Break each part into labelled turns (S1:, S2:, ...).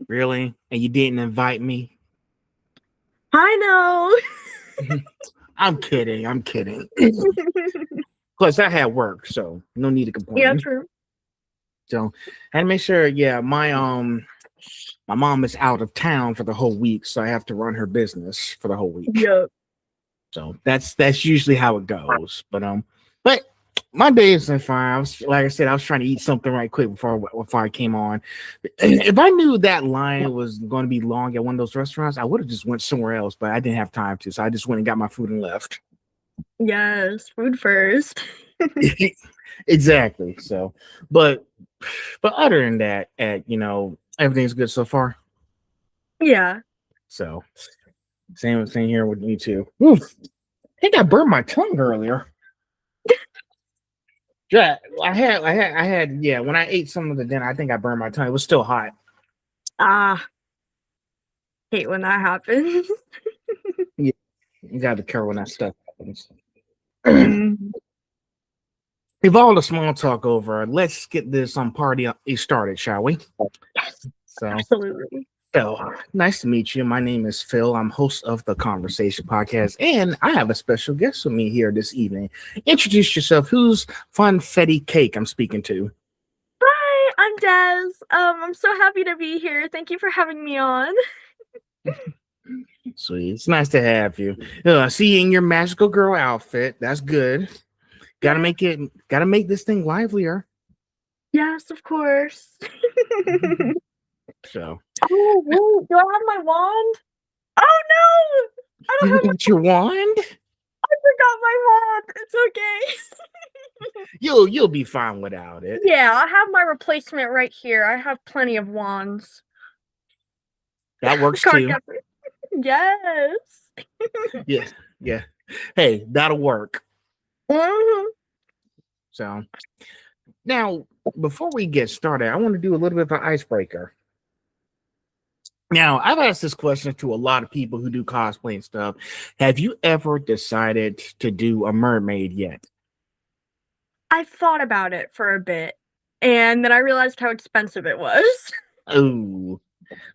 S1: Really? And you didn't invite me?
S2: I know.
S1: I'm kidding. I'm kidding. Plus, I had work, so no need to
S2: Yeah,
S1: complain.
S2: true.
S1: So, I had to make sure. Yeah, my mom is out of town for the whole week, so I have to run her business for the whole week.
S2: Yep.
S1: So that's usually how it goes. But my day has been fine. I was like I said, I was trying to eat something right quick before I came on. If I knew that line was going to be long at one of those restaurants, I would have just went somewhere else. But I didn't have time to, so I just went and got my food and left.
S2: Yes, food first.
S1: Exactly. So, but but other than that, everything's good so far.
S2: Yeah.
S1: So same here with me too. Oof, I think I burned my tongue earlier. Yeah, I had. Yeah, when I ate some of the dinner, I think I burned my tongue. It was still hot.
S2: Ah, hate when that happens.
S1: Yeah, you got to be careful when that stuff happens.
S2: Mm,
S1: If all the small talk over, let's get this party started, shall we?
S2: yes,
S1: So,
S2: absolutely.
S1: nice to meet you. My name is Phil. I'm host of the Conversation Podcast, and I have a special guest with me here this evening. Introduce yourself. Who's FunF3ttiCake I'm speaking to?
S2: Hi, I'm Des. I'm so happy to be here. Thank you for having me on.
S1: Sweet. It's nice to have you. I see you in your magical girl outfit. That's good. Gotta
S2: Yeah.
S1: make it. Gotta make this thing livelier.
S2: Yes, of course.
S1: So
S2: Oh, wait, do I have my wand? Oh no! I don't
S1: you
S2: have my
S1: got your wand.
S2: I forgot my wand. It's okay.
S1: You'll be fine without it.
S2: Yeah, I have my replacement right here. I have plenty of wands.
S1: That works
S2: Can't
S1: too.
S2: get me. Yes.
S1: Yeah, yeah. Hey, that'll work.
S2: Mhm.
S1: So now, before we get started, I want to do a little bit of an icebreaker. Now, I've asked this question to a lot of people who do cosplay and stuff. Have you ever decided to do a mermaid yet?
S2: I thought about it for a bit, and then I realized how expensive it was.
S1: Oh,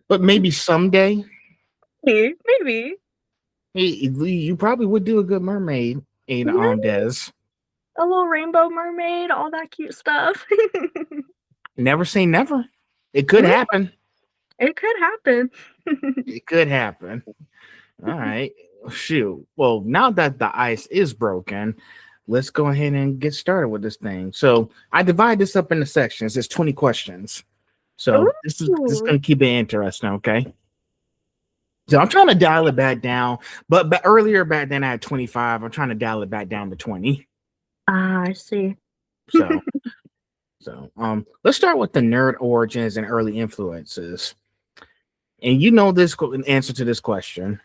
S1: but maybe someday.
S2: Maybe.
S1: Hey, you probably would do a good mermaid in
S2: Yeah,
S1: Des.
S2: a little rainbow mermaid, all that cute stuff.
S1: Never say never. It could
S2: Mm,
S1: happen.
S2: it could happen.
S1: It could happen. All right. Shoot. Well, now that the ice is broken, let's go ahead and get started with this thing. So I divide this up into sections. There's 20 questions. So this is
S2: Ooh.
S1: gonna keep it interesting, okay? So I'm trying to dial it back down, but earlier back then I had 25. I'm trying to dial it back down to 20.
S2: Ah, I see.
S1: So let's start with the nerd origins and early influences. And you know this answer to this question.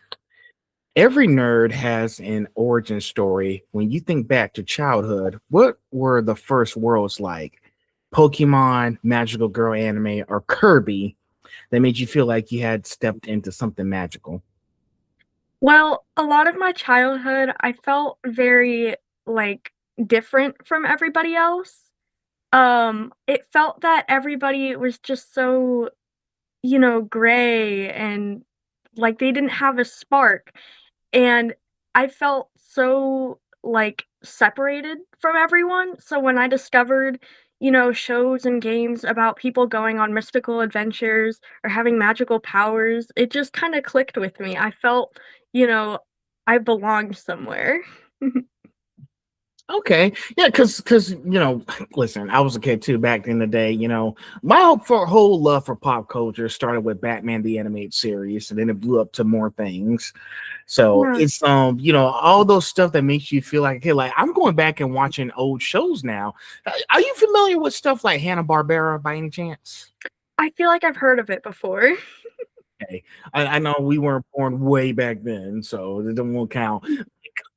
S1: Every nerd has an origin story. When you think back to childhood, what were the first worlds like? Pokemon, Magical Girl anime, or Kirby that made you feel like you had stepped into something magical?
S2: Well, a lot of my childhood, I felt very, like, different from everybody else. It felt that everybody was just so, gray and, like, they didn't have a spark, and I felt so, like, separated from everyone, so when I discovered, shows and games about people going on mystical adventures or having magical powers, it just kinda clicked with me. I felt, you know, I belonged somewhere.
S1: Okay, yeah, because listen, I was a kid too back in the day. My whole love for pop culture started with Batman the animated series, and then it blew up to more things. So
S2: Yeah.
S1: it's all those stuff that makes you feel like, hey, like I'm going back and watching old shows now. Are you familiar with stuff like Hanna-Barbera by any chance?
S2: I feel like I've heard of it before.
S1: Okay, I know we weren't born way back then, so it won't count.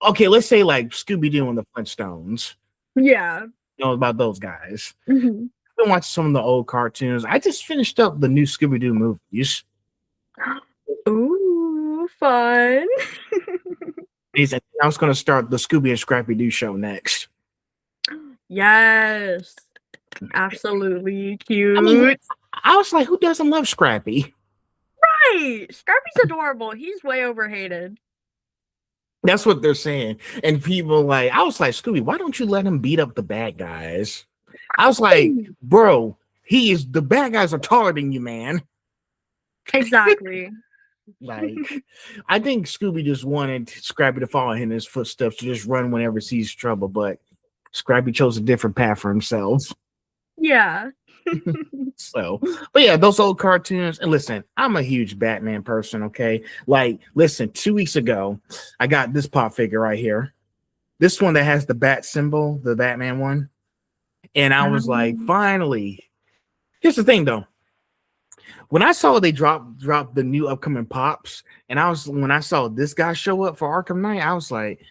S1: Okay, let's say like Scooby-Doo and the Flintstones.
S2: Yeah.
S1: You know about those guys.
S2: Mhm.
S1: Been watching some of the old cartoons. I just finished up the new Scooby-Doo movies.
S2: Ooh, fun.
S1: I was going to start the Scooby and Scrappy Doo show next.
S2: Yes. Absolutely
S1: I mean,
S2: cute.
S1: I was like, who doesn't love Scrappy?
S2: Right. Scrappy's adorable. He's way overhated.
S1: That's what they're saying. And people like, I was like, Scooby, why don't you let him beat up the bad guys? I was like, bro, the bad guys are taller than you, man.
S2: Exactly.
S1: Like, I think Scooby just wanted Scrappy to follow in his footsteps to just run whenever he sees trouble, but Scrappy chose a different path for himself.
S2: Yeah.
S1: So, but yeah, those old cartoons. And listen, I'm a huge Batman person. Okay, like, listen, 2 weeks ago, I got this pop figure right here. This one that has the bat symbol, the Batman one, and I was like, finally. Here's the thing, though. When I saw they drop the new upcoming pops, and when I saw this guy show up for Arkham Knight, I was like,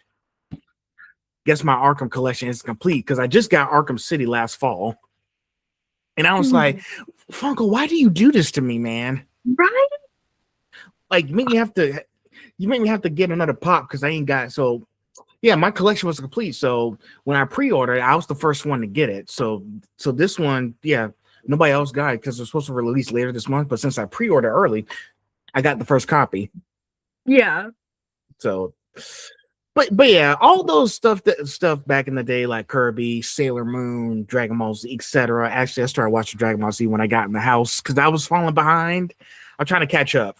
S1: guess my Arkham collection is complete because I just got Arkham City last fall. And I was like, Funko, why do you do this to me, man?
S2: Right?
S1: Like, you make me have to get another pop because I ain't got. So yeah, my collection was complete. So when I pre-ordered, I was the first one to get it. So this one, yeah, nobody else got it because it's supposed to release later this month. But since I pre-ordered early, I got the first copy.
S2: Yeah.
S1: So but yeah, all those stuff back in the day, like Kirby, Sailor Moon, Dragon Ball Z, etc. Actually, I started watching Dragon Ball Z when I got in the house because I was falling behind. I'm trying to catch up.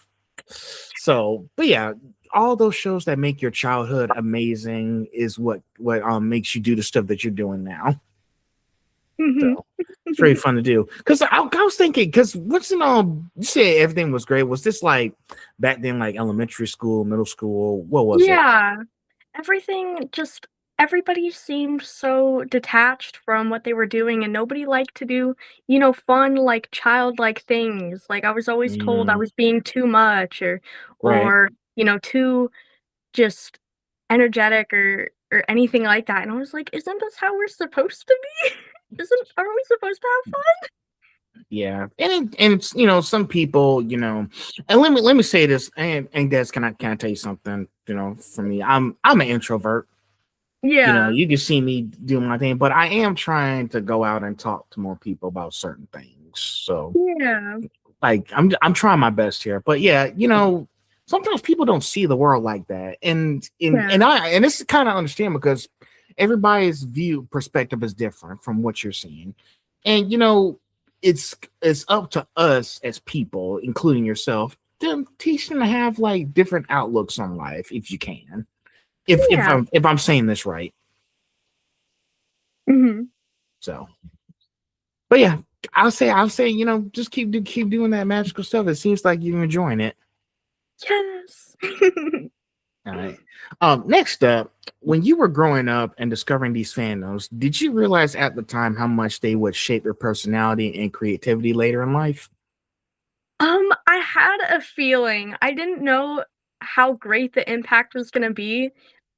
S1: So, but yeah, all those shows that make your childhood amazing is what makes you do the stuff that you're doing now. So it's very fun to do. Because I was thinking, because you say everything was great. Was this like back then, like elementary school, middle school? What was it?
S2: Yeah. Everybody seemed so detached from what they were doing, and nobody liked to do, fun, like, childlike things. Like, I was always told I was being too much
S1: Right.
S2: or, too just energetic or anything like that, and I was like, "Isn't this how we're supposed to be? Aren't we supposed to have fun?"
S1: Yeah, and it's some people, and let me say this, and Des, can I tell you something? For me, I'm an introvert.
S2: Yeah.
S1: You can see me doing my thing, but I am trying to go out and talk to more people about certain things. So,
S2: Yeah.
S1: like, I'm trying my best here, but yeah, sometimes people don't see the world like that, and it's kind of understandable because everybody's perspective is different from what you're seeing, and it's up to us as people, including yourself, to teach them to have like different outlooks on life if you can. If I'm saying this right. So, but yeah, I'll say, just keep doing that magical stuff. It seems like you're enjoying it.
S2: Yes.
S1: All right. Next up, when you were growing up and discovering these fandoms, did you realize at the time how much they would shape your personality and creativity later in life?
S2: I had a feeling. I didn't know how great the impact was gonna be,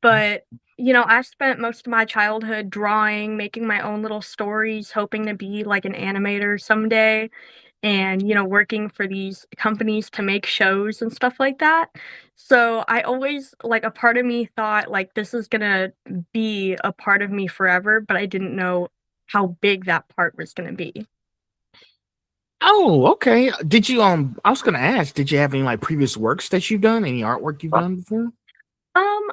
S2: but, I spent most of my childhood drawing, making my own little stories, hoping to be like an animator someday, and, working for these companies to make shows and stuff like that. So, I always like, a part of me thought, like, this is gonna be a part of me forever, but I didn't know how big that part was gonna be.
S1: Oh, okay. Did you I was gonna ask, did you have any like previous works that you've done? Any artwork you've done before?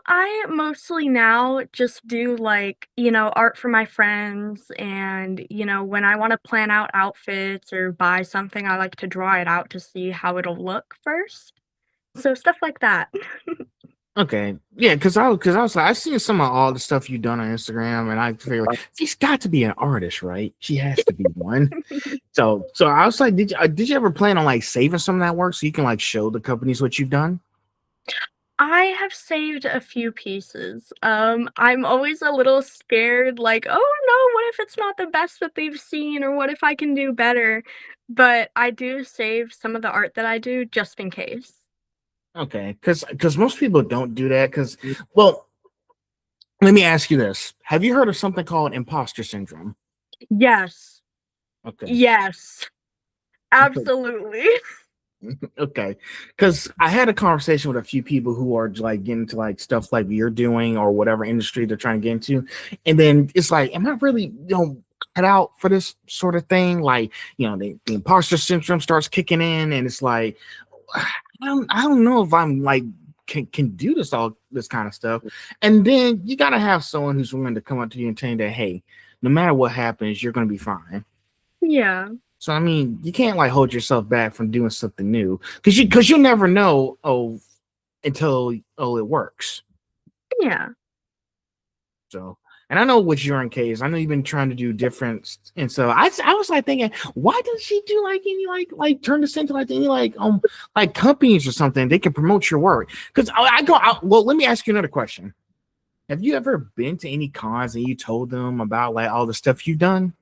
S2: I mostly now just do like, art for my friends and, when I want to plan out outfits or buy something, I like to draw it out to see how it'll look first. So stuff like that.
S1: Okay. Yeah, because I was like, I've seen some of all the stuff you've done on Instagram, and I feel like she's got to be an artist, right? She has to be one. So I was like, did you ever plan on like saving some of that work so you can like show the companies what you've done?
S2: I have saved a few pieces. I'm always a little scared, like, oh no, what if it's not the best that they've seen, or what if I can do better? But I do save some of the art that I do just in case.
S1: Okay, because most people don't do that. Because, well, let me ask you this: have you heard of something called imposter syndrome?
S2: Yes.
S1: Okay.
S2: Yes. Absolutely.
S1: Okay, because I had a conversation with a few people who are like getting into like stuff like you're doing or whatever industry they're trying to get into, and then it's like, am I really cut out for this sort of thing. Like, the imposter syndrome starts kicking in, and it's like, I don't know if I'm like can do this kind of stuff. And then you gotta have someone who's willing to come up to you and tell you that, hey, no matter what happens, you're gonna be fine.
S2: Yeah.
S1: So I mean, you can't like hold yourself back from doing something new because you'll never know until it works.
S2: Yeah.
S1: So, and I know with your case, I know you've been trying to do different, and so I was like thinking, why doesn't she do like any like turn this into like any like companies or something? They can promote your work. Because well, let me ask you another question. Have you ever been to any cons and you told them about like all the stuff you've done?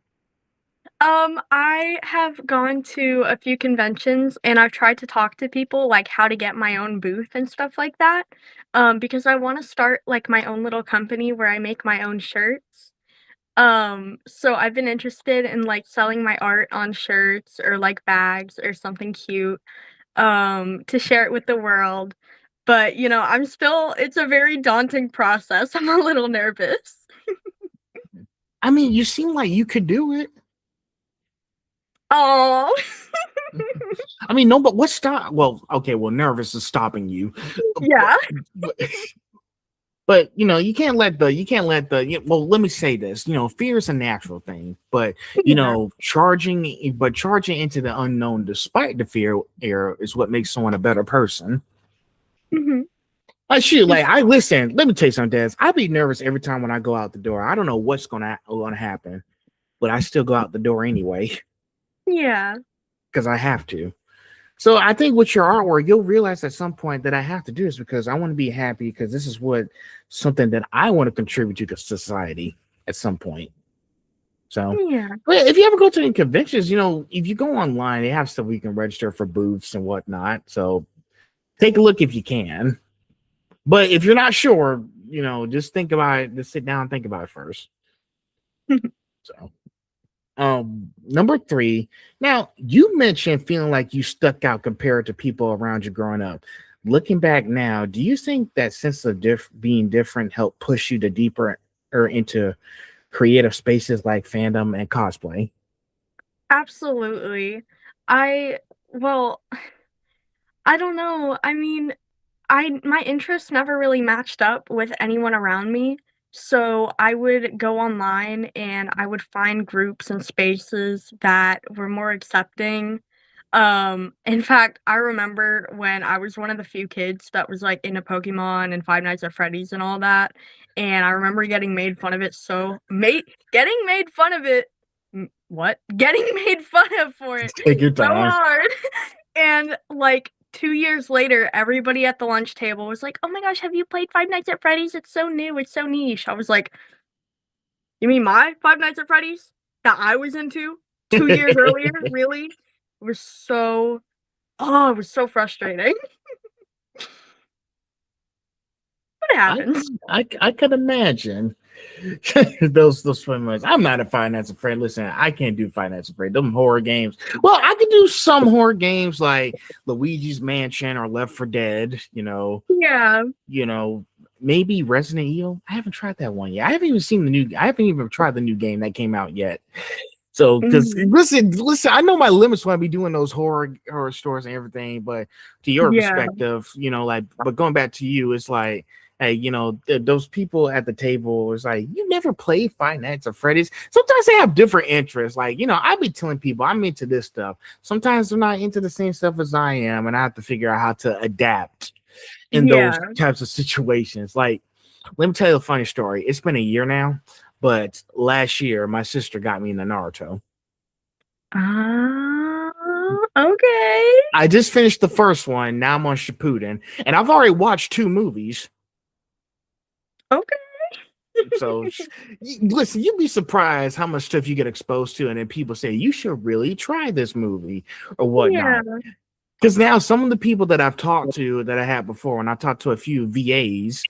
S2: I have gone to a few conventions and I've tried to talk to people like how to get my own booth and stuff like that. Because I want to start like my own little company where I make my own shirts. So I've been interested in like selling my art on shirts or like bags or something cute, to share it with the world. But it's a very daunting process. I'm a little nervous.
S1: I mean, you seem like you could do it.
S2: Oh,
S1: I mean, no, but what's stop? Well, okay, well, nervous is stopping you.
S2: yeah.
S1: But, but well, let me say this. Fear is a natural thing, but
S2: Yeah.
S1: charging into the unknown despite the fear is what makes someone a better person.
S2: Mhm.
S1: Like shoot, like I listen. Let me tell you something, Des. I be nervous every time when I go out the door. I don't know what's gonna happen, but I still go out the door anyway
S2: Yeah.
S1: because I have to. So I think with your artwork, you'll realize at some point that I have to do this because I want to be happy because this is something that I want to contribute to society at some point. So,
S2: Yeah.
S1: but if you ever go to any conventions, if you go online, they have stuff where you can register for booths and whatnot. So take a look if you can. But if you're not sure, just think about it. Just sit down and think about it first. So, number 3. Now, you mentioned feeling like you stuck out compared to people around you growing up. Looking back now, do you think that sense of being different helped push you to deeper or into creative spaces like fandom and cosplay?
S2: Absolutely. I well, I don't know. I mean, I my interests never really matched up with anyone around me. So I would go online and I would find groups and spaces that were more accepting. In fact, I remember when I was one of the few kids that was like into Pokemon and Five Nights at Freddy's and all that. And I remember getting made fun of it. What? Getting made fun of for it
S1: Take your
S2: so
S1: time.
S2: hard. And like 2 years later, everybody at the lunch table was like, "Oh my gosh, have you played Five Nights at Freddy's? It's so new, it's so niche." I was like, "You mean my Five Nights at Freddy's that I was into 2 years earlier? Really?" It was so it was so frustrating. But it
S1: I
S2: happens.
S1: I could imagine those fun ones. I'm not a Five Nights at Freddy. Listen, I can't do Five Nights at Freddy. Them horror games. Well, I can do some horror games like Luigi's Mansion or Left 4 Dead.
S2: Yeah.
S1: You know, maybe Resident Evil. I haven't tried that one yet. I haven't even tried the new game that came out yet. So, because
S2: Mhm.
S1: listen, I know my limits when I be doing those horror stores and everything, but to your
S2: Yeah.
S1: perspective, but going back to you, it's like, hey, those people at the table is like, you never played Five Nights at Freddy's. Sometimes they have different interests. Like, I be telling people I'm into this stuff. Sometimes they're not into the same stuff as I am, and I have to figure out how to adapt in those
S2: Yeah.
S1: types of situations. Like, let me tell you a funny story. It's been a year now, but last year my sister got me into Naruto.
S2: Ah, okay.
S1: I just finished the first one. Now I'm on Shippuden, and I've already watched 2 movies.
S2: Okay.
S1: So listen, you'd be surprised how much stuff you get exposed to, and then people say you should really try this movie or
S2: Yeah.
S1: whatnot. Because now some of the people that I've talked to that I had before, and I talked to a few VAs,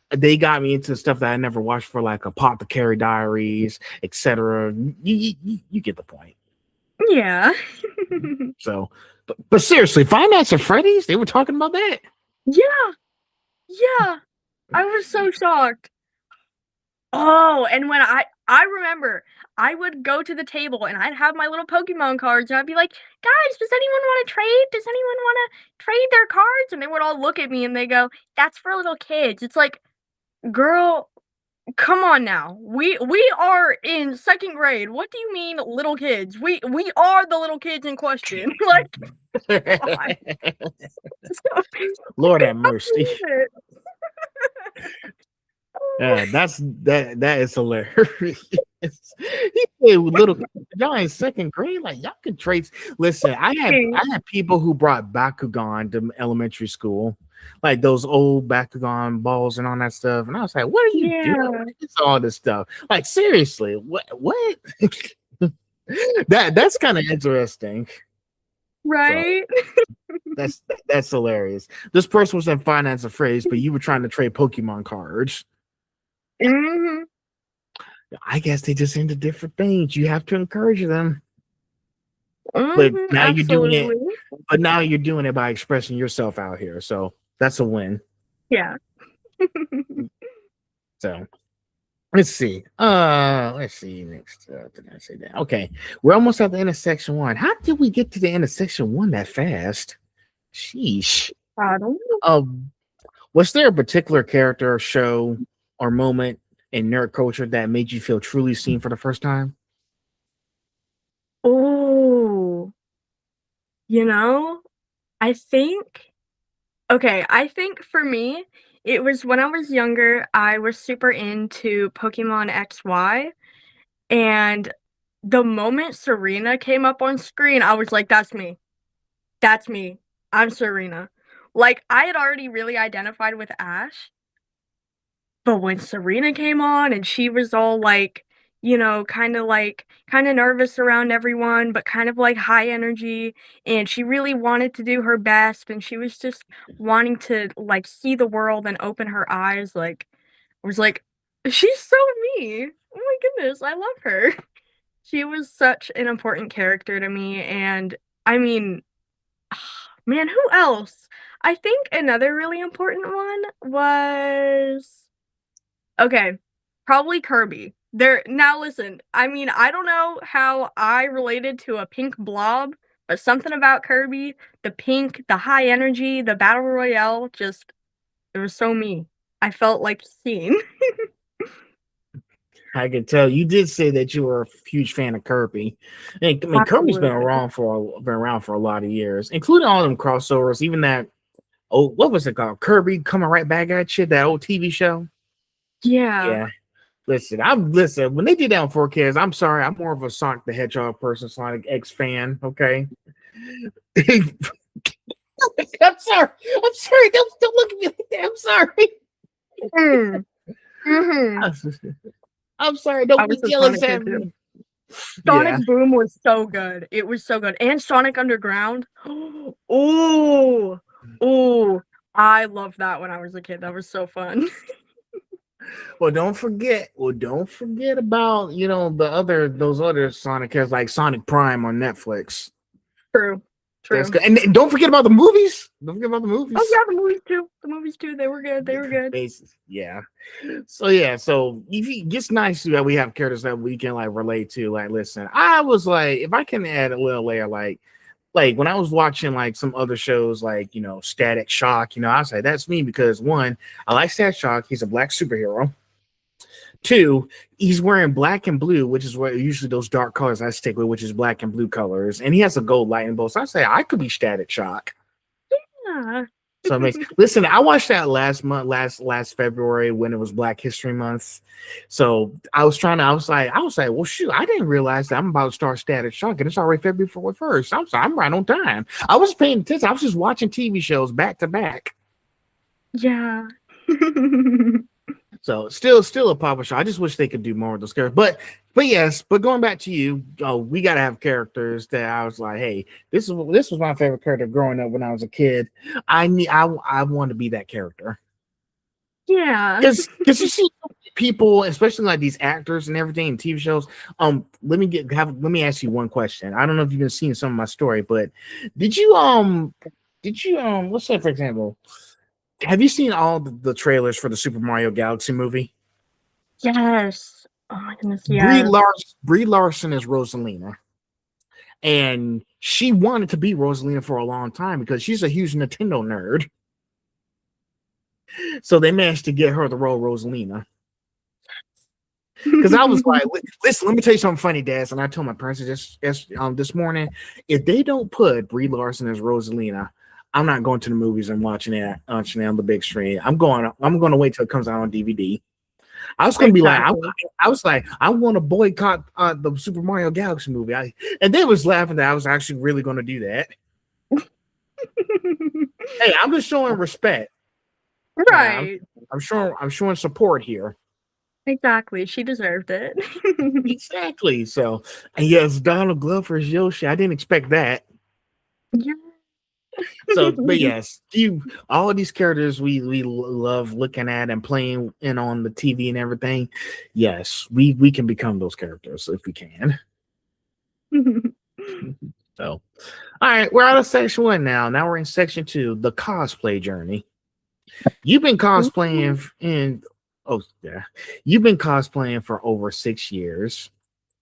S1: they got me into stuff that I never watched for, like Apothecary Diaries, etc. You get the point.
S2: Yeah.
S1: So, but seriously, Five Nights at Freddy's, they were talking about that.
S2: Yeah. Yeah. I was so shocked. Oh, and when I remember I would go to the table and I'd have my little Pokemon cards and I'd be like, guys, does anyone want to trade? Does anyone want to trade their cards? And they would all look at me and they go, that's for little kids. It's like, girl, come on now. We are in second grade. What do you mean little kids? We are the little kids in question. Like, God.
S1: Lord have mercy. Yeah, that is hilarious. He said, little y'all in second grade, like y'all can trade. Listen, I had people who brought Bakugan to elementary school, like those old Bakugan balls and all that stuff. And I was like, what are you doing? It's all this stuff. Like, seriously, what? That's kind of interesting.
S2: Right?
S1: So, that's hilarious. This person was in finance a phrase, but you were trying to trade Pokemon cards.
S2: Mm-hmm.
S1: I guess they just into different things. You have to encourage them.
S2: Mm-hmm,
S1: but now
S2: absolutely.
S1: you're doing it. But now you're doing it by expressing yourself out here. So that's a win.
S2: Yeah.
S1: So let's see. Let's see next. Did I say that? Okay, we're almost at the end of section 1. How did we get to the end of section 1 that fast? Sheesh.
S2: I don't know.
S1: Was there a particular character, show, or moment in nerd culture that made you feel truly seen for the first time?
S2: Oh, I think for me, it was when I was younger, I was super into Pokemon XY, and the moment Serena came up on screen, I was like, that's me. That's me. I'm Serena. Like, I had already really identified with Ash, but when Serena came on and she was all like, kind of nervous around everyone, but kind of like high energy, and she really wanted to do her best, and she was just wanting to like see the world and open her eyes. Like, I was like, she's so me. Oh my goodness, I love her. She was such an important character to me, and I mean, man, who else? I think another really important one was okay, probably Kirby. Now listen, I mean, I don't know how I related to a pink blob, but something about Kirby, the pink, the high energy, the battle royale, just it was so me. I felt like seen.
S1: I can tell you did say that you were a huge fan of Kirby. I mean, Kirby's been around for a lot of years, including all them crossovers. Even that what was it called? Kirby coming right back at you. That old TV show.
S2: Yeah.
S1: Listen, when they did that on 4Ks, I'm sorry, I'm more of a Sonic the Hedgehog person, Sonic X fan. Okay. I'm sorry. Don't look at me like that. I'm sorry.
S2: Mm-hmm.
S1: I'm sorry. Don't be jealous at me.
S2: Sonic Boom was so good. It was so good. And Sonic Underground. Oh, I loved that when I was a kid. That was so fun.
S1: Well, don't forget about those other Sonic characters like Sonic Prime on Netflix.
S2: True.
S1: And don't forget about the movies. Don't forget about the movies.
S2: Oh yeah, the movies too. They were good.
S1: Yeah. So it's nice that we have characters that we can like relate to. Like, listen, I was like, if I can add a little layer, like when I was watching like some other shows, like Static Shock, I was like, that's me because one, I like Static Shock. He's a black superhero. 2, he's wearing black and blue, which is what usually those dark colors I stick with, which is black and blue colors, and he has a gold lightning bolt. So I say I could be Static Shock.
S2: Yeah.
S1: So it makes listen. I watched that last February when it was Black History Month. So I was like, well, shoot, I didn't realize that I'm about to start Static Shock, and it's already February 1st. I'm right on time. I was paying attention. I was just watching TV shows back to back.
S2: Yeah.
S1: So still a Papa show. I just wish they could do more of those characters. But going back to you, we gotta have characters that I was like, hey, this was my favorite character growing up when I was a kid. I want to be that character.
S2: Yeah.
S1: Because you see people, especially like these actors and everything in TV shows. Let me ask you one question. I don't know if you've been seeing some of my story, but did you let's say for example, have you seen all the trailers for the Super Mario Galaxy movie?
S2: Yes. Oh my goodness, yes.
S1: Brie Larson is Rosalina, and she wanted to be Rosalina for a long time because she's a huge Nintendo nerd. So they managed to get her the role Rosalina. Because I was like, listen, let me tell you something funny, Dad. And I told my parents this morning, if they don't put Brie Larson as Rosalina, I'm not going to the movies and watching it on the big screen. I'm going to wait till it comes out on DVD. I was going to be like,
S2: Exactly.
S1: I was like, I want to boycott the Super Mario Galaxy movie. And they was laughing that I was actually really going to do that. Hey, I'm just showing respect.
S2: Right.
S1: I'm showing support here.
S2: Exactly. She deserved it.
S1: Exactly. So, and yes, Donald Glover's Yoshi. I didn't expect that.
S2: Yeah.
S1: So, but yes, all of these characters we love looking at and playing in on the TV and everything. Yes, we can become those characters if we can. So, all right, we're out of section 1 now. Now we're in section 2, the cosplay journey. You've been cosplaying you've been cosplaying for over 6 years,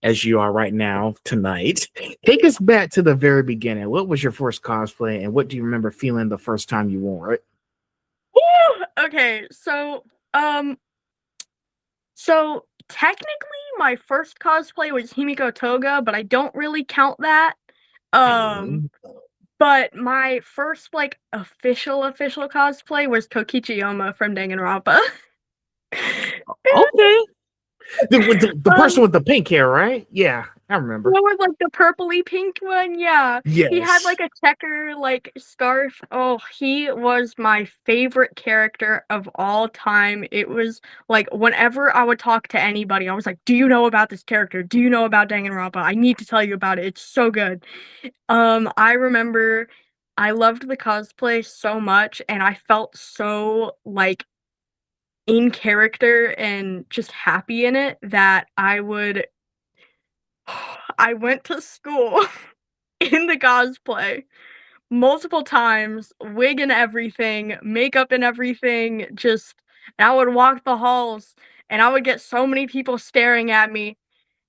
S1: as you are right now tonight. Take us back to the very beginning. What was your first cosplay, and what do you remember feeling the first time you wore it?
S2: Woo! Okay, um, so technically my first cosplay was Himiko Toga, but I don't really count that. Um,
S1: Hmm.
S2: but my first like official cosplay was Kokichi Yoma from Danganronpa.
S1: Okay. The person
S2: um,
S1: with the pink hair, right? Yeah, I remember.
S2: What was, like, the purpley pink one? Yeah. He had,
S1: Yes.
S2: like, a checker, like, scarf. Oh, he was my favorite character of all time. It was, like, whenever I would talk to anybody, I was like, "Do you know about this character? Do you know about Danganronpa? I need to tell you about it. It's so good." I remember I loved the cosplay so much, and I felt so, like, in character and just happy in it that I went to school in the cosplay multiple times, wig and everything, makeup and everything, and I would walk the halls and I would get so many people staring at me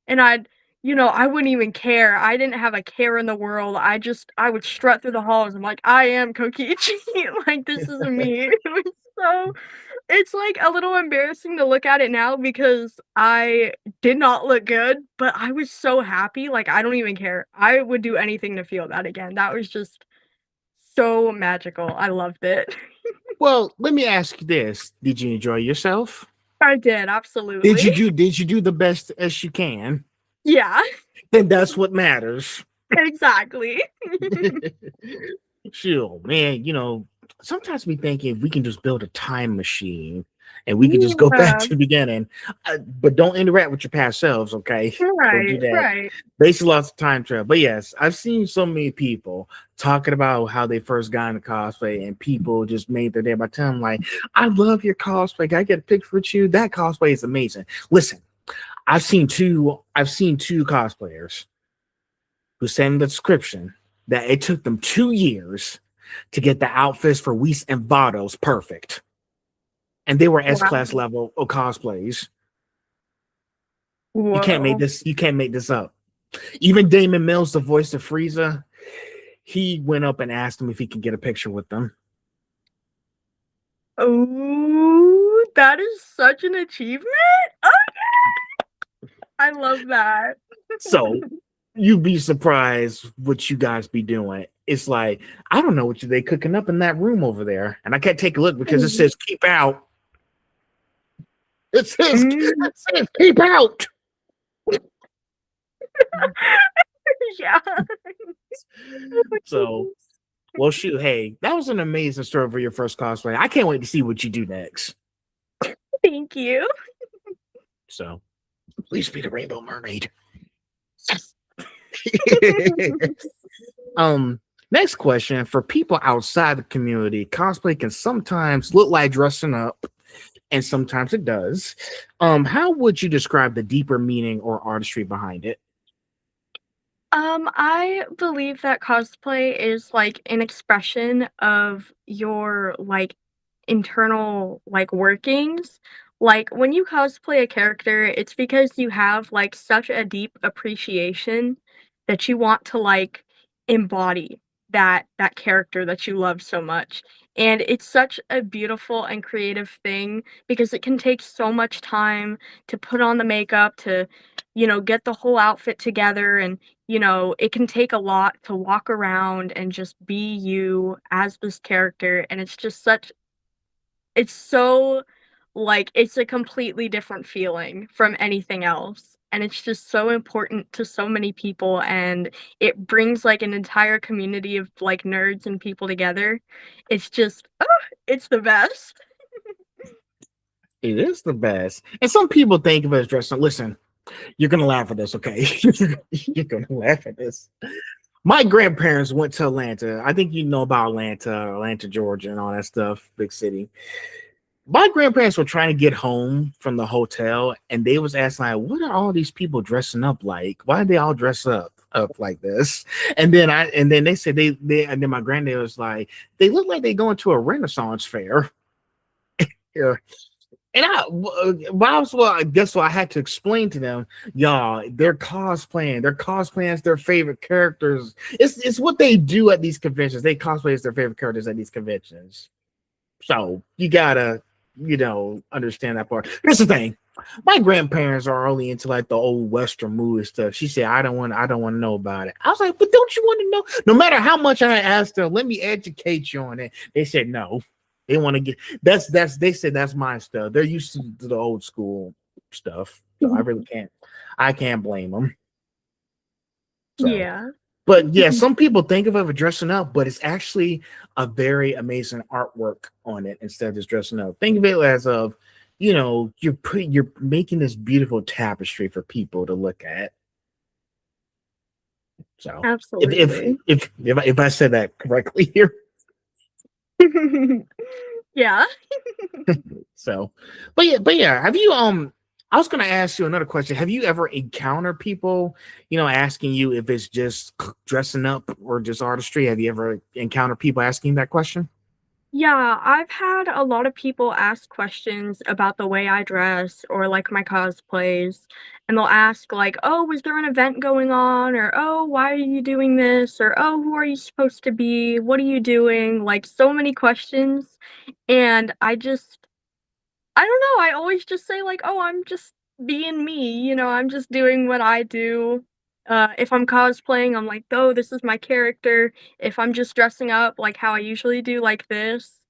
S2: and I wouldn't even care. I didn't have a care in the world. I would strut through the halls. I'm like, I am Kokichi. Like, this is me. It was so it's, like, a little embarrassing to look at it now because I did not look good, but I was so happy, like, I don't even care. I would do anything to feel that again. That was just so magical. I loved it.
S1: Well, let me ask you this: did you enjoy yourself?
S2: I did, absolutely.
S1: Did you do the best as you can?
S2: Yeah,
S1: Then that's what matters.
S2: exactly.
S1: Sure, man. Sometimes we think if we can just build a time machine and we can just go back
S2: Yeah.
S1: to the beginning, but don't interact with your past selves, okay? Don't do
S2: Right,
S1: that.
S2: right.
S1: Basically, lots of time travel. But yes, I've seen so many people talking about how they first got into cosplay, and people just made their day by telling them, like, I love your cosplay. Can I get a picture with you? That cosplay is amazing. Listen, I've seen two cosplayers who said in the description that it took them 2 years to get the outfits for Whis and Vados perfect. And they were S-class
S2: Wow.
S1: level of cosplays.
S2: Whoa.
S1: You can't make this up. Even Damon Mills, the voice of Frieza, he went up and asked him if he could get a picture with them.
S2: Oh, that is such an achievement. Okay. I love that.
S1: So you'd be surprised what you guys be doing. It's like, I don't know what they cooking up in that room over there. And I can't take a look because it says keep out.
S2: Mm.
S1: It says keep out.
S2: Yeah.
S1: So, well, shoot, hey, that was an amazing story for your first cosplay. I can't wait to see what you do next.
S2: Thank you.
S1: So, please be the Rainbow Mermaid.
S2: Yes.
S1: um, Next question: for people outside the community, cosplay can sometimes look like dressing up, and sometimes it does. How would you describe the deeper meaning or artistry behind it?
S2: I believe that cosplay is like an expression of your like internal like workings, Like, when you cosplay a character, it's because you have, like, such a deep appreciation that you want to, like, embody that character that you love so much, and it's such a beautiful and creative thing because it can take so much time to put on the makeup, to, get the whole outfit together, and, it can take a lot to walk around and just be you as this character, and it's so like, it's a completely different feeling from anything else, and it's just so important to so many people, and it brings, like, an entire community of, like, nerds and people together. It's just, it's the best.
S1: It is the best. And some people think of it as dressing. Listen, you're gonna laugh at this, okay? You're gonna laugh at this. My grandparents went to Atlanta. I think you know about Atlanta, Georgia, and all that stuff, big city. My grandparents were trying to get home from the hotel, and they was asking, like, "What are all these people dressing up like? Why do they all dress up like this?" And then they said and then my granddad was like, "They look like they going to a Renaissance fair." Yeah. And I guess what I had to explain to them, y'all, they're cosplaying. They're cosplaying as their favorite characters. It's what they do at these conventions. They cosplay as their favorite characters at these conventions. So you gotta, understand that part. Here's the thing. My grandparents are only into like the old Western movie stuff. She said, I don't want to know about it. I was like, but don't you want to know? No matter how much I asked them, let me educate you on it. They said no. They want to get they said that's my stuff. They're used to the old school stuff. So I can't blame them. So
S2: Yeah.
S1: but yeah, some people think of it as dressing up, but it's actually a very amazing artwork on it instead of just dressing up. Think of it as you're making this beautiful tapestry for people to look at. So
S2: Absolutely.
S1: if I said that correctly here.
S2: Yeah.
S1: So but yeah, have you I was gonna ask you another question. Have you ever encountered people, asking you if it's just dressing up or just artistry? Have you ever encountered people asking that question?
S2: Yeah, I've had a lot of people ask questions about the way I dress or like my cosplays, and they'll ask like, "Oh, was there an event going on?" or "Oh, why are you doing this?" or "Oh, who are you supposed to be? What are you doing?" Like so many questions, and I don't know, I always just say like, "Oh, I'm just being me," I'm just doing what I do. If I'm cosplaying, I'm like, "Oh, this is my character." If I'm just dressing up like how I usually do like this,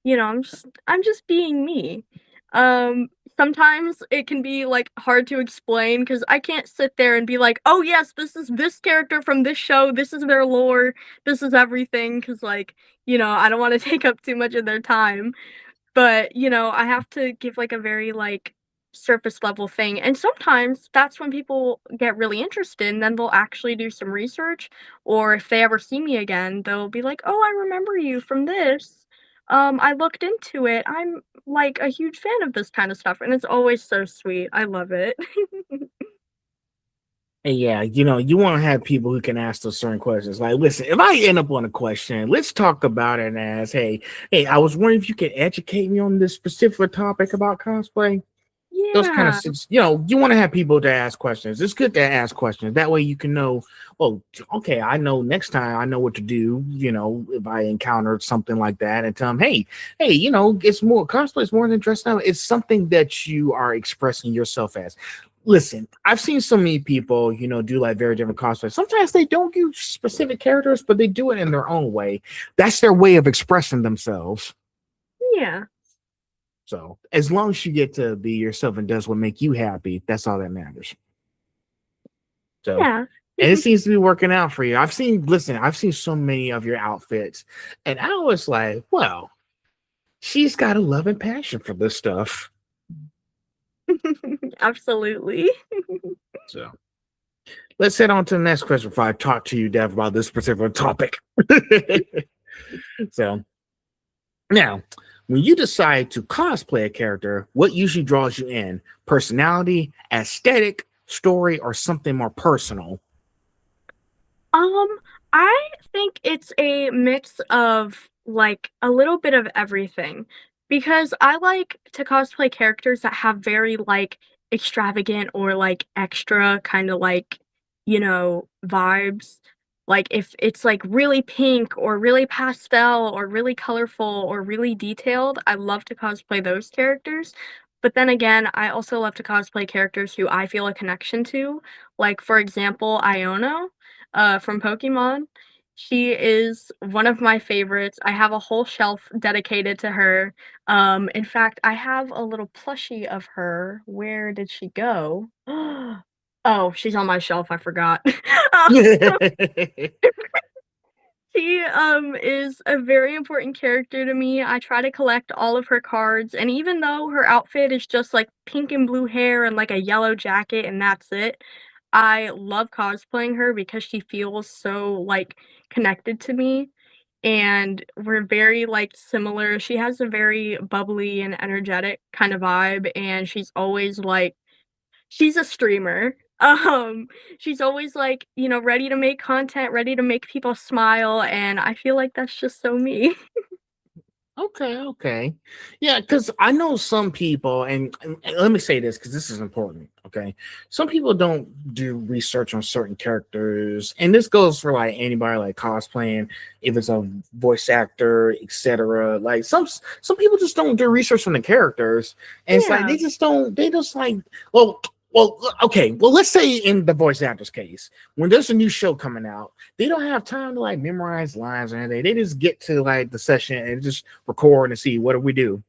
S2: I'm just being me. Sometimes it can be like hard to explain because I can't sit there and be like, "Oh yes, this is this character from this show, this is their lore, this is everything," because like, I don't want to take up too much of their time. But, I have to give, like, a very, like, surface level thing, and sometimes that's when people get really interested, and then they'll actually do some research, or if they ever see me again, they'll be like, "Oh, I remember you from this. I looked into it. I'm, like, a huge fan of this kinda stuff," and it's always so sweet. I love it.
S1: And yeah, you want to have people who can ask those certain questions. Like, listen, if I end up on a question, let's talk about it and ask, hey, I was wondering if you could educate me on this particular topic about cosplay. Those kind of
S2: Yeah.
S1: you want to have people to ask questions. It's good to ask questions. That way you can know, oh, okay, I know next time I know what to do, if I encounter something like that and tell them, hey, it's more cosplay is more than dressing up. It's something that you are expressing yourself as. Listen, I've seen so many people, do like very different cosplays. Sometimes they don't use specific characters, but they do it in their own way. That's their way of expressing themselves.
S2: Yeah.
S1: So as long as you get to be yourself and does what make you happy, that's all that matters. So
S2: Yeah.
S1: and it seems to be working out for you. I've seen so many of your outfits, and I was like, well, she's got a love and passion for this stuff.
S2: Absolutely.
S1: So let's head on to the next question before I talk to you, Dev, about this particular topic. So now, when you decide to cosplay a character, what usually draws you in? Personality, aesthetic, story, or something more personal?
S2: Um, I think it's a mix of, like, a little bit of everything. Because I like to cosplay characters that have very, like, extravagant or, like, extra kinda, like, vibes. Like, if it's, like, really pink or really pastel or really colorful or really detailed, I love to cosplay those characters. But then again, I also love to cosplay characters who I feel a connection to. Like, for example, Iono, from Pokémon. She is one of my favorites. I have a whole shelf dedicated to her. In fact, I have a little plushie of her. Where did she go? Oh, she's on my shelf, I forgot. She, is a very important character to me. I try to collect all of her cards, and even though her outfit is just, like, pink and blue hair and, like, a yellow jacket and that's it, I love cosplaying her because she feels so, like, connected to me, and we're very, like, similar. She has a very bubbly and energetic kinda vibe, and she's always, like she's a streamer. She's always, like, ready to make content, ready to make people smile, and I feel like that's just so me.
S1: Okay, okay. Yeah, because I know some people, and let me say this because this is important. Okay. Some people don't do research on certain characters, and this goes for like anybody like cosplaying, if it's a voice actor, etc. Like some people just don't do research on the characters, and it's like
S2: Yeah.
S1: they just like, okay, well, let's say in the voice actor's case, when there's a new show coming out, they don't have time to like memorize lines or anything. They just get to like the session and just record and see what do we do,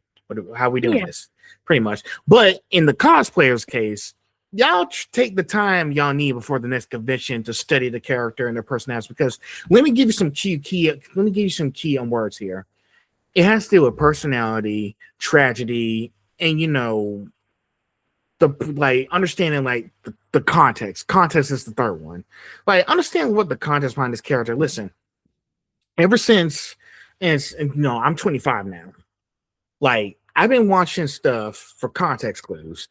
S1: how we doing
S2: Yeah.
S1: this, pretty much. But in the cosplayer's case, y'all take the time y'all need before the next convention to study the character and their personality. Because let me give you some let me give you some key on words here. It has to do with personality, tragedy, and the like understanding like the context. Context is the third one. Like understand what the context behind this character. Listen, ever since I'm 25 now. Like I've been watching stuff for context clues.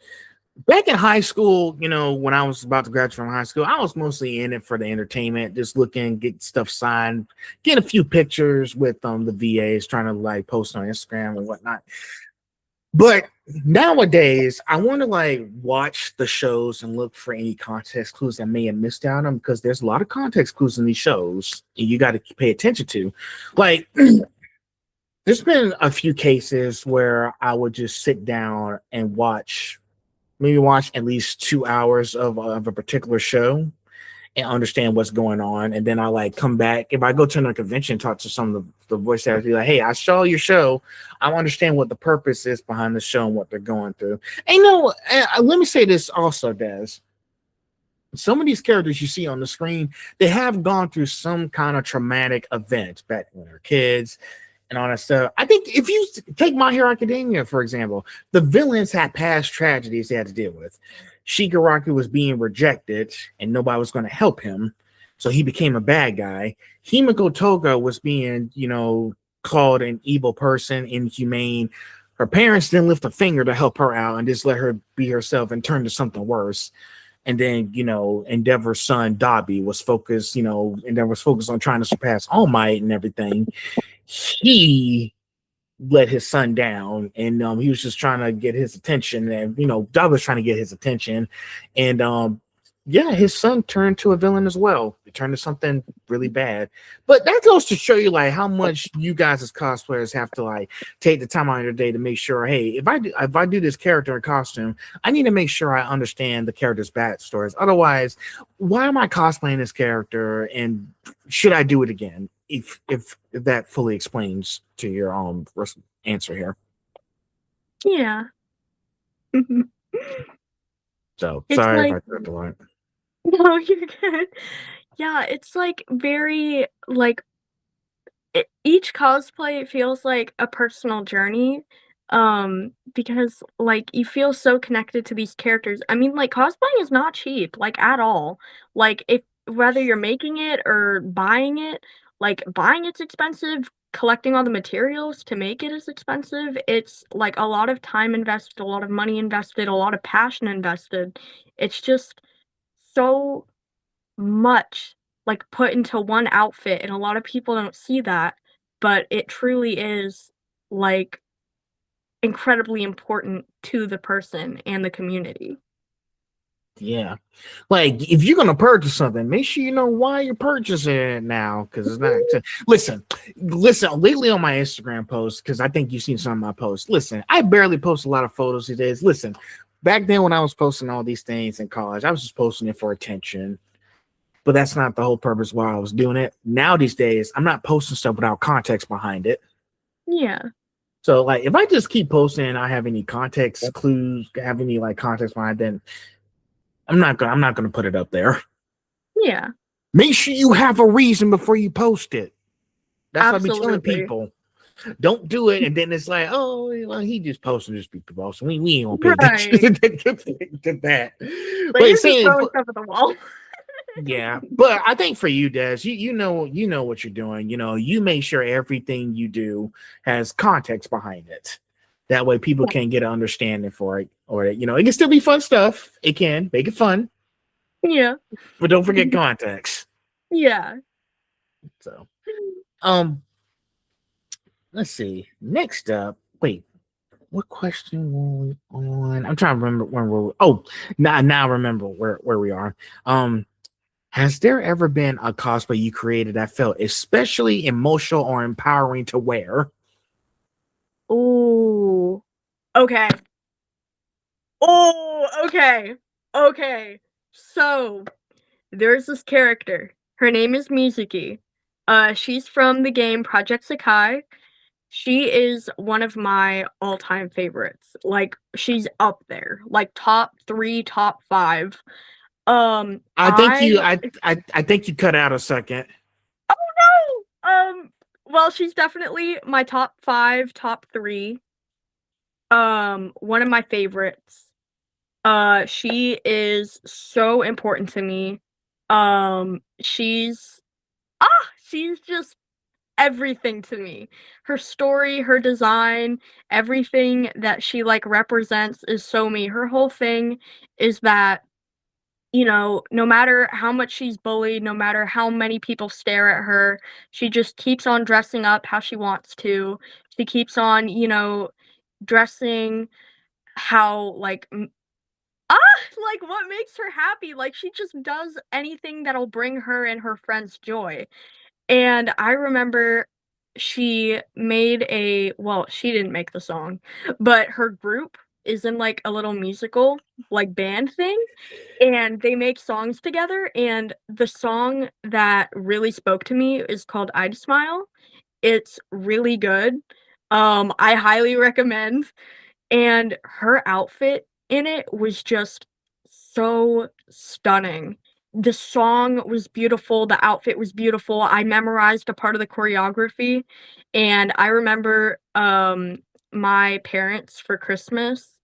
S1: Back in high school, when I was about to graduate from high school, I was mostly in it for the entertainment, just looking, get stuff signed, get a few pictures with the VAs, trying to like post on Instagram and whatnot. But nowadays, I want to like watch the shows and look for any context clues that may have missed out on because there's a lot of context clues in these shows and you got to pay attention to. Like, there's been a few cases where I would just sit down and maybe watch at least 2 hours of a particular show and understand what's going on. And then I like come back. If I go to another convention, talk to some of the voice actors, be like, hey, I saw your show. I understand what the purpose is behind the show and what they're going through. And let me say this also, Des. Some of these characters you see on the screen, they have gone through some kind of traumatic event back when they're kids and all that stuff. I think if you take My Hero Academia, for example, the villains had past tragedies they had to deal with. Shigaraki was being rejected and nobody was going to help him. So he became a bad guy. Himiko Toga was being, called an evil person, inhumane. Her parents didn't lift a finger to help her out and just let her be herself and turn to something worse. And then, Endeavor's son, Dobby, was focused, Endeavor was focused on trying to surpass All Might and everything. He let his son down and he was just trying to get his attention and Doug was trying to get his attention and yeah, his son turned to a villain as well. It turned to something really bad. But that goes to show you like how much you guys as cosplayers have to like take the time out of your day to make sure, hey, if I do this character in costume, I need to make sure I understand the character's backstories. Otherwise, why am I cosplaying this character and should I do it again? If that fully explains to your answer here.
S2: Yeah.
S1: So
S2: It's
S1: sorry if
S2: like
S1: I threw the line.
S2: no, you're good. Yeah, it's, like, very, like each cosplay feels like a personal journey, because, like, you feel so connected to these characters. I mean, like, cosplaying is not cheap, like, at all. Like, if whether you're making it or buying it, like, buying it's expensive, collecting all the materials to make it is expensive. It's, like, a lot of time invested, a lot of money invested, a lot of passion invested. It's just so much, like, put into one outfit, and a lot of people don't see that, but it truly is, like, incredibly important to the person and the community.
S1: Yeah. Like if you're gonna purchase something, make sure you know why you're purchasing it now. Cause it's not listen, lately on my Instagram posts, because I think you've seen some of my posts. Listen, I barely post a lot of photos these days. Listen, back then when I was posting all these things in college, I was just posting it for attention. But that's not the whole purpose why I was doing it. Now these days, I'm not posting stuff without context behind it.
S2: Yeah.
S1: So like if I just keep posting and I have any context clues, have any like context behind, then I'm not gonna put it up there.
S2: Yeah.
S1: Make sure you have a reason before you post it. That's what I be telling
S2: Absolutely.
S1: people. Don't do it, and then it's like, oh, well, he just posted, just be posting. We ain't gonna pay
S2: Right.
S1: attention to that.
S2: Like,
S1: But
S2: you're just
S1: saying,
S2: throwing stuff at the wall.
S1: yeah, but I think for you, Des, you know what you're doing. You know, you make sure everything you do has context behind it. That way, people can get an understanding for it, or it can still be fun stuff. It can make it fun,
S2: Yeah.
S1: but don't forget context.
S2: Yeah.
S1: So, um, let's see. Next up, wait, what question were we on? I'm trying to remember when we're. Oh, now I remember where we are. Has there ever been a cosplay you created that felt especially emotional or empowering to wear?
S2: Ooh. Okay. Oh, okay. Okay. So, there's this character. Her name is Mizuki. She's from the game Project Sakai. She is one of my all-time favorites. Like, she's up there. Like, top 3, top 5.
S1: I think
S2: I
S1: you I think you cut out a second.
S2: Oh, no! Well, she's definitely my top 5, top 3. One of my favorites. She is so important to me. She's she's just everything to me. Her story, her design, everything that she, like, represents is so me. Her whole thing is that, no matter how much she's bullied, no matter how many people stare at her, she just keeps on dressing up how she wants to. She keeps on, dressing how, like, like, what makes her happy, like, she just does anything that'll bring her and her friends joy. And I remember she made she didn't make the song, but her group is in, like, a little musical, like, band thing, and they make songs together, and the song that really spoke to me is called "I'd Smile." It's really good. I highly recommend, and her outfit in it was just so stunning. The song was beautiful, the outfit was beautiful, I memorized a part of the choreography, and I remember, my parents for Christmas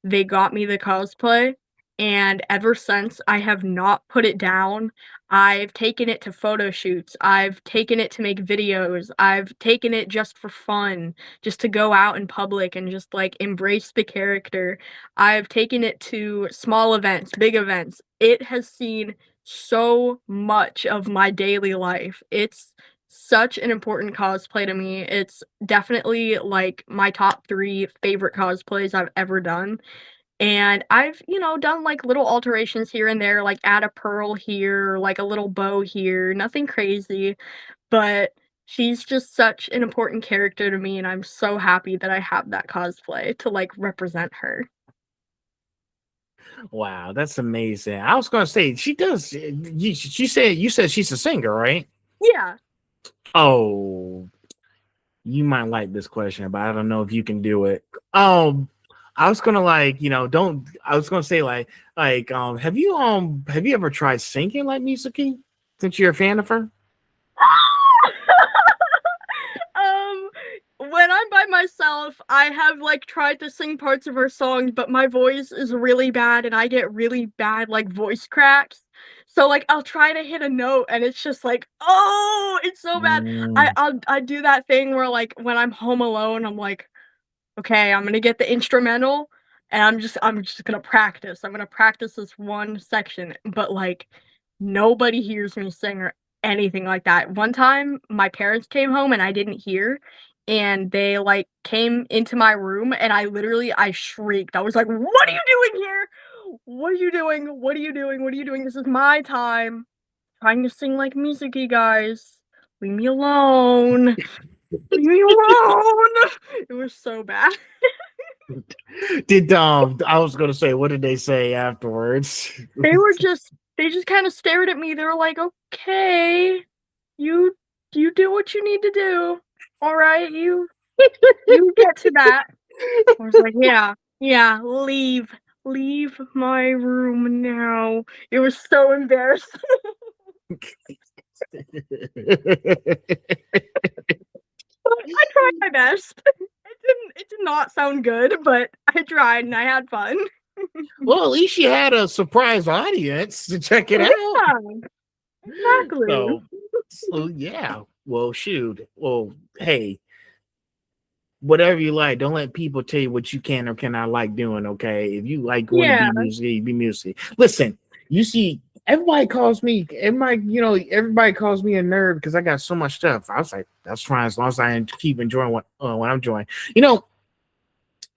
S2: they got me the cosplay, and ever since, I have not put it down. I've taken it to photo shoots, I've taken it to make videos, I've taken it just for fun, just to go out in public and just, like, embrace the character. I've taken it to small events, big events. It has seen so much of my daily life. It's such an important cosplay to me. It's definitely, like, my top 3 favorite cosplays I've ever done. And I've, done, like, little alterations here and there, like add a pearl here, like a little bow here, nothing crazy, but she's just such an important character to me, and I'm so happy that I have that cosplay to, like, represent her.
S1: Wow, that's amazing. I was gonna say she does. You said she's a singer, right?
S2: Yeah.
S1: Oh, you might like this question, but I don't know if you can do it. Um, I was gonna don't. I was gonna say have you ever tried singing like Mitsuki? Since you're a fan of her.
S2: Um, when I'm by myself, I have, like, tried to sing parts of her songs, but my voice is really bad, and I get really bad, like, voice cracks. So, like, I'll try to hit a note, and it's just like, "Oh, it's so bad."
S1: Mm.
S2: I do that thing where, like, when I'm home alone, I'm like, "Okay, I'm gonna get the instrumental, and I'm just gonna practice. I'm gonna practice this one section," but, like, nobody hears me sing or anything like that. One time, my parents came home and I didn't hear, and they like came into my room, and I shrieked. I was like, "What are you doing here? What are you doing? What are you doing? What are you doing? This is my time. Trying to sing like music-y, guys. Leave me alone. Leave me alone." It was so bad.
S1: Did I was gonna say, what did they say afterwards?
S2: They just kind of stared at me. They were like, "Okay, you do what you need to do. All right, you get to that." I was like, yeah, leave my room now. It was so embarrassing. I tried my best. It did not sound good, but I tried and I had fun.
S1: Well, at least you had a surprise audience to check it out.
S2: Yeah, exactly.
S1: So yeah. Well, shoot. Well, hey, whatever you like, don't let people tell you what you can or cannot like doing. Okay, if you like going to
S2: Yeah.
S1: be music, you be music. Listen, you see, everybody calls me a nerd because I got so much stuff. I was like, that's fine as long as I keep enjoying what I'm enjoying.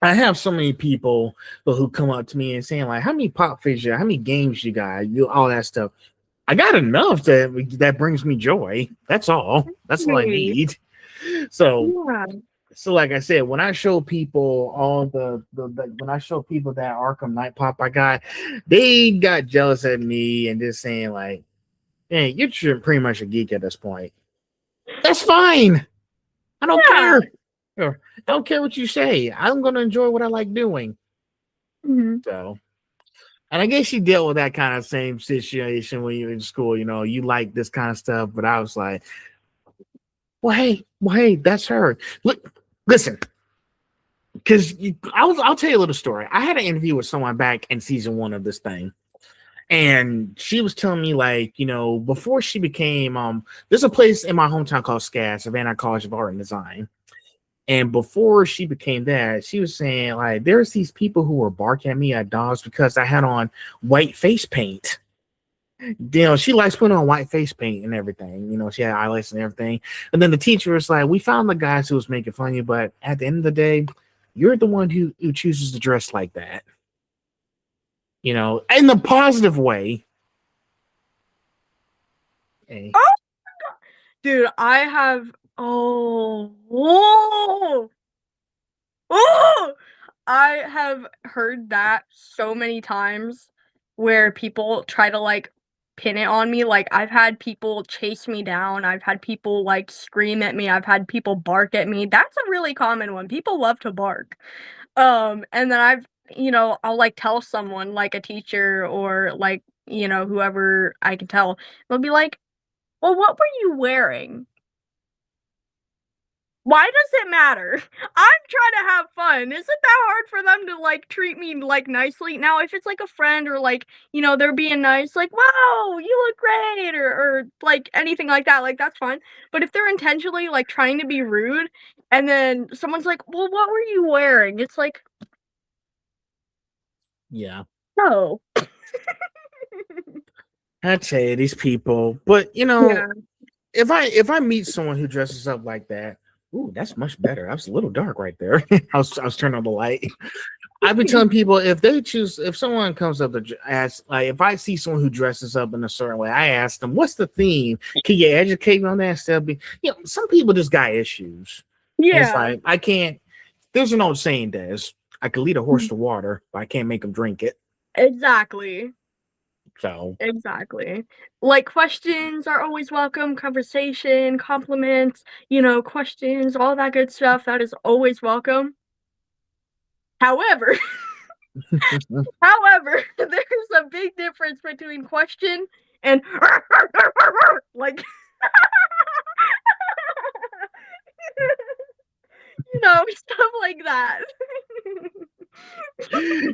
S1: I have so many people who come up to me and saying like, "How many pop figures? How many games you got? All that stuff." I got enough that brings me joy. That's all. That's all I need. So,
S2: Yeah.
S1: like I said, when I show people all when I show people that Arkham Knight pop I got, they got jealous at me and just saying like, "Hey, you're pretty much a geek at this point." That's fine. I don't care. I don't care what you say. I'm gonna enjoy what I like doing.
S2: Mm-hmm.
S1: So, and I guess you dealt with that kind of same situation when you were in school. You like this kind of stuff, but I was like, well, hey, that's her. Look, listen, because I'll tell you a little story. I had an interview with someone back in season 1 of this thing, and she was telling me like, before she became there's a place in my hometown called SCAD, Savannah College of Art and Design. And before she became that, she was saying like there's these people who were barking at me at dogs because I had on white face paint. She likes putting on white face paint and everything. She had eyelids and everything. And then the teacher was like, "We found the guys who was making fun of you, but at the end of the day, you're the one who chooses to dress like that. In the positive way." Hey.
S2: Oh, dude, I have. Oh, I have heard that so many times where people try to like pin it on me. Like, I've had people chase me down, I've had people like scream at me, I've had people bark at me. That's a really common one. People love to bark. And then I'll like tell someone, like a teacher or like, whoever I can tell. They'll be like, "Well, what were you wearing?" Why does it matter? I'm trying to have fun. Isn't that hard for them to like treat me like nicely? Now, if it's like a friend or like, they're being nice, like, "Wow, you look great," or like anything like that, like that's fine. But if they're intentionally like trying to be rude and then someone's like, "Well, what were you wearing?" It's like,
S1: Yeah.
S2: no.
S1: I tell you, these people. But
S2: Yeah.
S1: if I meet someone who dresses up like that, ooh, that's much better. I was a little dark right there. I was turning on the light. I've been telling people if someone comes up to ask, like if I see someone who dresses up in a certain way, I ask them, "What's the theme? Can you educate me on that?" Instead of some people just got issues. And it's
S2: Yeah.
S1: like I can't. There's an old saying, Des. I can lead a horse to water, but I can't make them drink it.
S2: Exactly.
S1: So
S2: Exactly. Like, questions are always welcome, conversation, compliments, questions, all that good stuff, that is always welcome. However, there's a big difference between question and like stuff like that.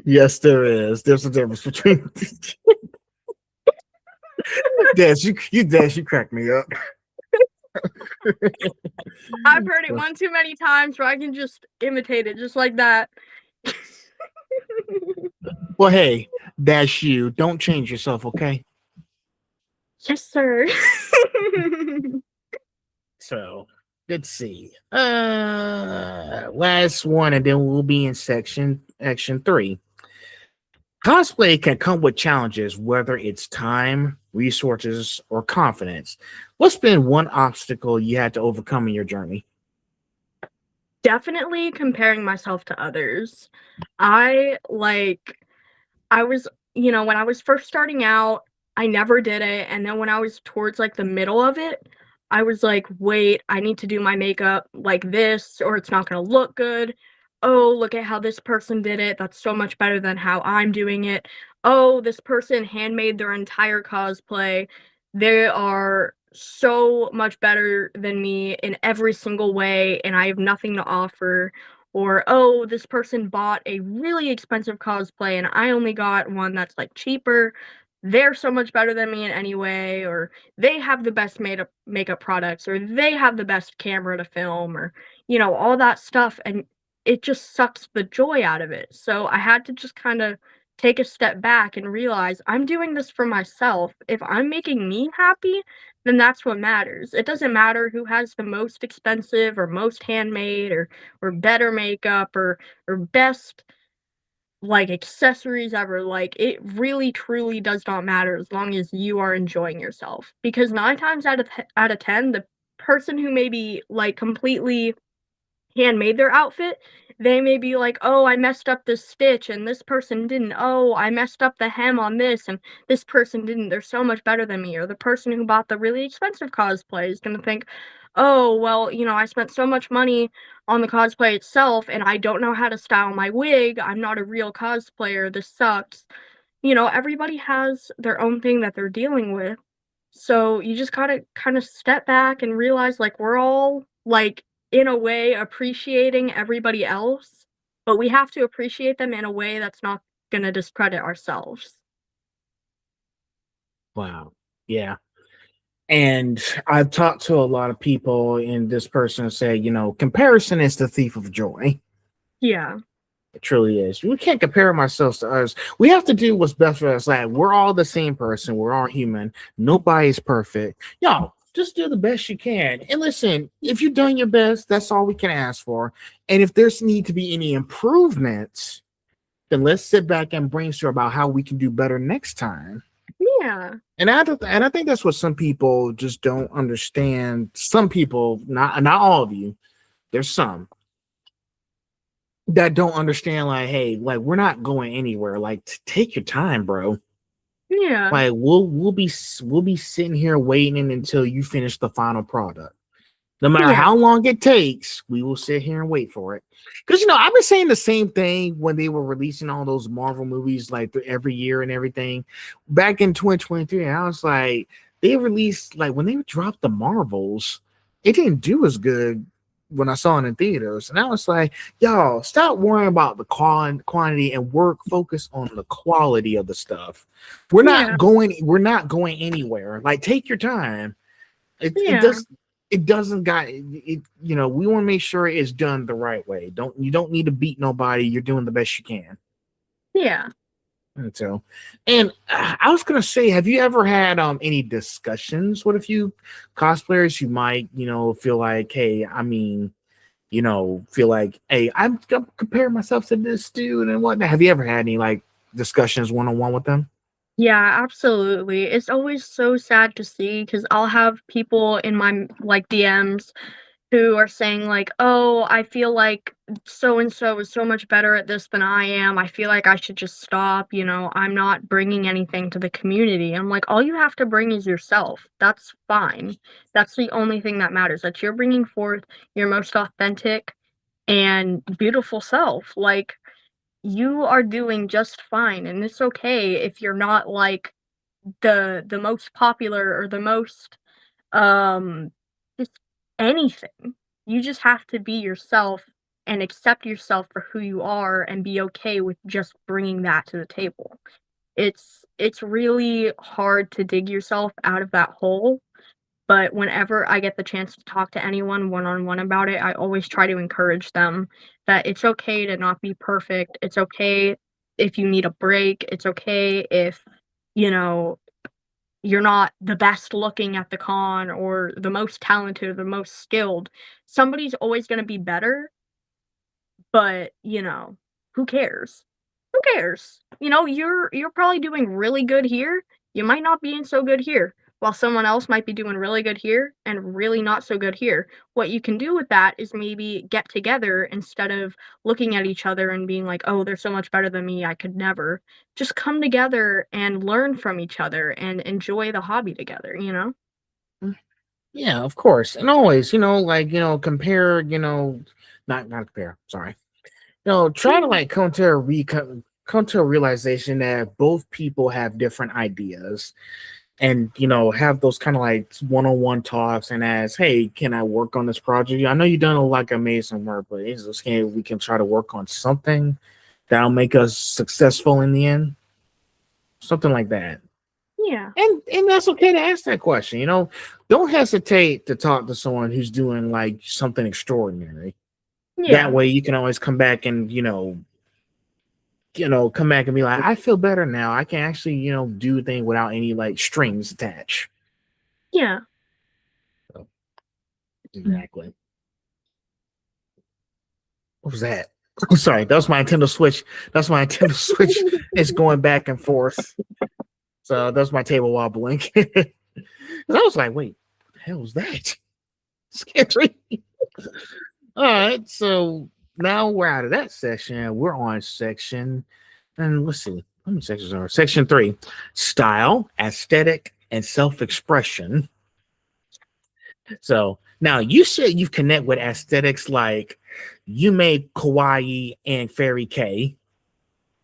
S1: yes, there is. There's a difference between. Des, you crack me up.
S2: I've heard it one too many times where I can just imitate it just like that.
S1: Well, hey, that's you. Don't change yourself, okay?
S2: Yes, sir.
S1: So, Let's see. Last one, and then we'll be in section 3. Cosplay can come with challenges, whether it's time, resources, or confidence. What's been one obstacle you had to overcome in your journey?
S2: Definitely comparing myself to others. I like I was, when I was first starting out, I never did it, and then when I was towards, like, the middle of it, I was like, "Wait, I need to do my makeup like this, or it's not gonna look good. Oh, look at how this person did it, that's so much better than how I'm doing it. Oh, this person handmade their entire cosplay. They are so much better than me in every single way, and I have nothing to offer." Or, "Oh, this person bought a really expensive cosplay and I only got one that's, like, cheaper. They're so much better than me in any way," or, "They have the best made up makeup products," or, "They have the best camera to film," or, all that stuff, and it just sucks the joy out of it. So I had to just kinda take a step back and realize I'm doing this for myself. If I'm making me happy, then that's what matters. It doesn't matter who has the most expensive or most handmade or better makeup or best, like, accessories ever. Like, it really truly does not matter as long as you are enjoying yourself, because 9 times out of 10, the person who maybe, like, completely handmade their outfit, they may be like, "Oh, I messed up this stitch and this person didn't. Oh, I messed up the hem on this and this person didn't. They're so much better than me." Or the person who bought the really expensive cosplay is gonna think, "Oh, well, I spent so much money on the cosplay itself and I don't know how to style my wig. I'm not a real cosplayer. This sucks." Everybody has their own thing that they're dealing with. So you just gotta kinda step back and realize, like, we're all, like, in a way, appreciating everybody else, but we have to appreciate them in a way that's not gonna discredit ourselves.
S1: Wow. Yeah. And I've talked to a lot of people, and this person said, comparison is the thief of joy.
S2: Yeah.
S1: It truly is. We can't compare ourselves to others. We have to do what's best for us. Like, we're all the same person. We're all human. Nobody's perfect. Yo, just do the best you can. And listen, if you've done your best, that's all we can ask for. And if there's need to be any improvements, then let's sit back and brainstorm about how we can do better next time.
S2: Yeah.
S1: And I think that's what some people just don't understand. Some people, not all of you, there's some that don't understand, like, hey, like, we're not going anywhere. Like, take your time, bro.
S2: Yeah.
S1: Like, we'll be sitting here waiting until you finish the final product. No matter
S2: Yeah.
S1: how long it takes, we will sit here and wait for it. Because I've been saying the same thing when they were releasing all those Marvel movies like every year and everything. Back in 2023, I was like, they released, like, when they dropped the Marvels, it didn't do as good when I saw it in theaters. And I was like, y'all, stop worrying about the quantity and focus on the quality of the stuff. We're
S2: Yeah.
S1: not going, we're not going anywhere. Like, take your time. It
S2: Yeah.
S1: does, it doesn't got it. We want to make sure it's done the right way. You don't need to beat nobody. You're doing the best you can.
S2: Yeah.
S1: And so, and I was gonna say, have you ever had any discussions with a few cosplayers? You might feel like, hey, feel like, hey, I'm gonna compare myself to this dude and whatnot. Have you ever had any, like, discussions one on one with them?
S2: Yeah, absolutely. It's always so sad to see because 'cause I'll have people in my, like, DMs who are saying like, "Oh, I feel like so and so is so much better at this than I am. I feel like I should just stop, I'm not bringing anything to the community." I'm like, "All you have to bring is yourself. That's fine. That's the only thing that matters. That you're bringing forth your most authentic and beautiful self. Like, you are doing just fine, and it's okay if you're not like the most popular or the most um, just anything. You just have to be yourself and accept yourself for who you are and be okay with just bringing that to the table. It's really hard to dig yourself out of that hole, but whenever I get the chance to talk to anyone one-on-one about it, I always try to encourage them that it's okay to not be perfect. It's okay if you need a break. It's okay if, you know, you're not the best looking at the con or the most talented or the most skilled. Somebody's always gonna be better, but, who cares? Who cares? You're probably doing really good here, you might not be so good here, while someone else might be doing really good here and really not so good here. What you can do with that is maybe get together instead of looking at each other and being like, "Oh, they're so much better than me, I could never." Just come together and learn from each other and enjoy the hobby together, you know?
S1: Yeah, of course. And always, compare, not compare, sorry. Try to like come to a realization that both people have different ideas and have those kind of like one-on-one talks and ask, hey, can I work on this project? I know you've done a lot of amazing work, but is this we can try to work on something that'll make us successful in the end? Something like that.
S2: Yeah.
S1: And that's okay to ask that question. Don't hesitate to talk to someone who's doing like something extraordinary. That
S2: Yeah.
S1: way you can always come back and come back and be like, I feel better now. I can actually, do things without any like strings attached.
S2: Yeah.
S1: So, exactly. What was that? I'm sorry, that was my Nintendo Switch. That's my Nintendo Switch. It's going back and forth. So that's my table wobbling. I was like, wait, what the hell was that? Scary. All right, so now we're out of that section. We're on section, and let's see. How many sections are section 3? Style, aesthetic, and self-expression. So now you said you've connect with aesthetics like you made Kawaii and Fairy K.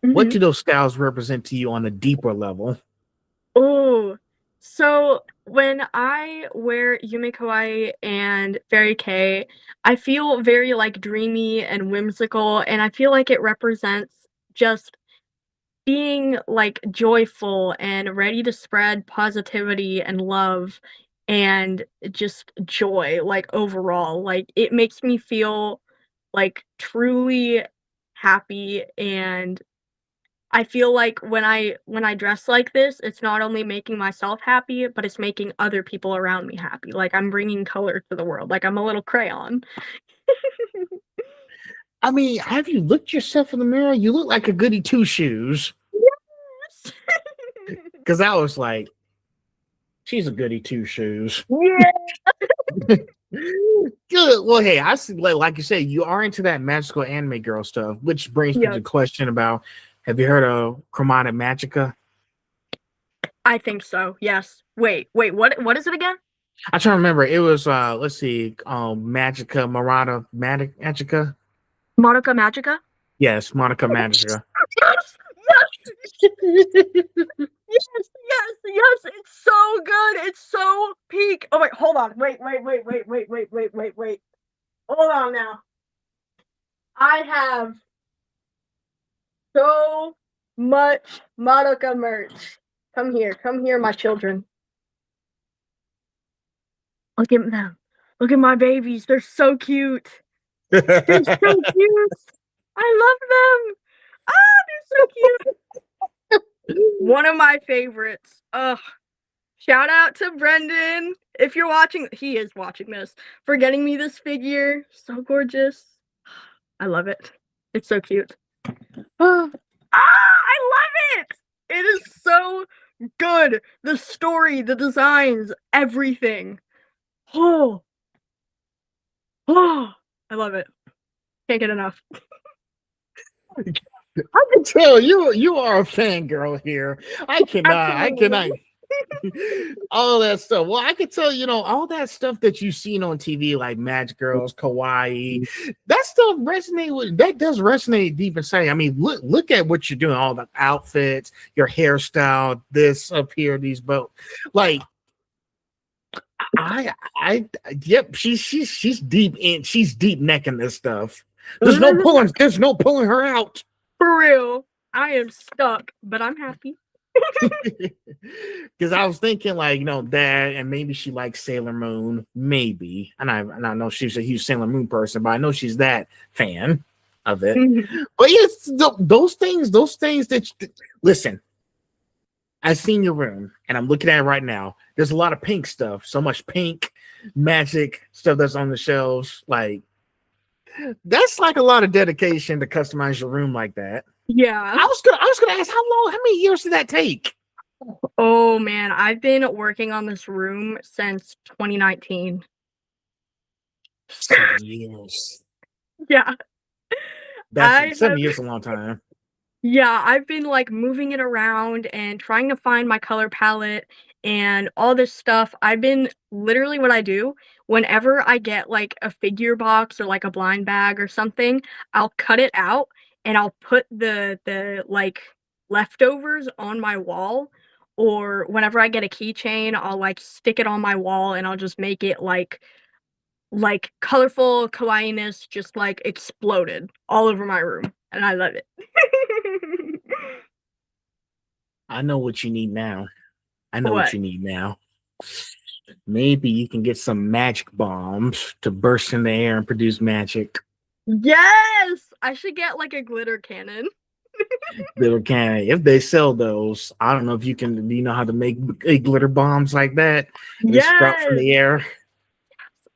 S1: What do those styles represent to you on a deeper level?
S2: Oh, so when I wear Yume Kawaii and Fairy K, I feel very, like, dreamy and whimsical, and I feel like it represents just being, like, joyful and ready to spread positivity and love and just joy, like, overall. Like, it makes me feel, like, truly happy, and I feel like when I dress like this, it's not only making myself happy, but it's making other people around me happy. Like, I'm bringing color to the world, like I'm a little crayon.
S1: I mean, have you looked yourself in the mirror? You look like a goody two shoes.
S2: Yes.
S1: Because I was like, she's a goody two shoes.
S2: Yeah.
S1: Good. Well, hey, I see, like you said, you are into that magical anime girl stuff, which brings me to
S2: Yeah,
S1: the question about: have you heard of Chromatic Magica?
S2: I think so, yes. Wait, what is it again?
S1: I'm trying to remember. It was let's see, Magica Murata Magica.
S2: Madoka Magica?
S1: Yes, Monica Magica.
S2: Yes! Yes! Yes, it's so good, it's so peak. Oh, wait, hold on. Wait. Hold on now. I have so much Madoka merch. Come here, my children. Look at them. Look at my babies. They're so cute. They're so cute. I love them. Ah, they're so cute. One of my favorites. Ugh. Shout out to Brendan. If you're watching, he is watching this, for getting me this figure. So gorgeous. I love it. It's so cute. I love it. It is so good. The story, the designs, everything. Oh, I love it. Can't get enough.
S1: I can tell you are a fangirl here. I cannot. All that stuff. Well, I could tell, all that stuff that you've seen on TV, like Magic Girls, Kawaii, that stuff that does resonate deep inside. I mean, look at what you're doing, all the outfits, your hairstyle, this up here, these both. Like, yep, she's deep necking this stuff. There's no pulling her out.
S2: For real. I am stuck, but I'm happy.
S1: Because I was thinking, like, that, and maybe she likes Sailor Moon, maybe. And I know she's a huge Sailor Moon person, but I know she's that fan of it. But yes, those things that listen. I've seen your room, and I'm looking at it right now. There's a lot of pink stuff. So much pink magic stuff that's on the shelves. Like that's like a lot of dedication to customize your room like that.
S2: Yeah.
S1: I was gonna ask how many years did that take?
S2: Oh man, I've been working on this room since 2019.
S1: 7 years.
S2: Yeah.
S1: That's
S2: I
S1: 7 years
S2: have
S1: is a long time.
S2: Yeah, I've been, like, moving it around and trying to find my color palette and all this stuff. I've been literally what I do, whenever I get, like, a figure box or, like, a blind bag or something, I'll cut it out and I'll put like, leftovers on my wall, or whenever I get a keychain, I'll, like, stick it on my wall and I'll just make it, like, colorful kawaii-ness just, like, exploded all over my room, and I love it.
S1: I know what you need now. I know what
S2: What?
S1: you need now. Maybe you can get some magic bombs to burst in the air and produce magic.
S2: Yes! I should get, like, a glitter cannon.
S1: Little can if they sell those. I don't know if you can. Do you know how to make glitter bombs like that? They sprout from
S2: Yes!
S1: the air.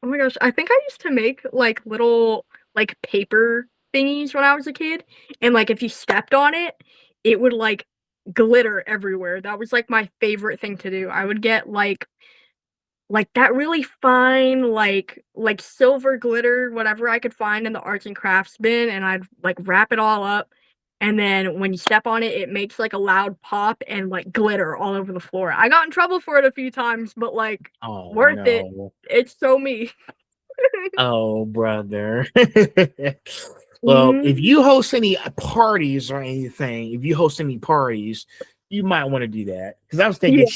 S2: Oh my gosh, I think I used to make, like, little, like, paper thingies when I was a kid, and, like, if you stepped on it, it would, like, glitter everywhere. That was, like, my favorite thing to do. I would get, like, that really fine, like, silver glitter, whatever I could find in the arts and crafts bin, and I'd, like, wrap it all up, and then when you step on it, it makes, like, a loud pop and, like, glitter all over the floor. I got in trouble for it a few times, but, like,
S1: Oh
S2: worth it.
S1: no!
S2: It's so me.
S1: Oh brother. Well, if
S2: Mhm.
S1: you host any parties or anything, if you host any parties, you might want to do that. Because I was thinking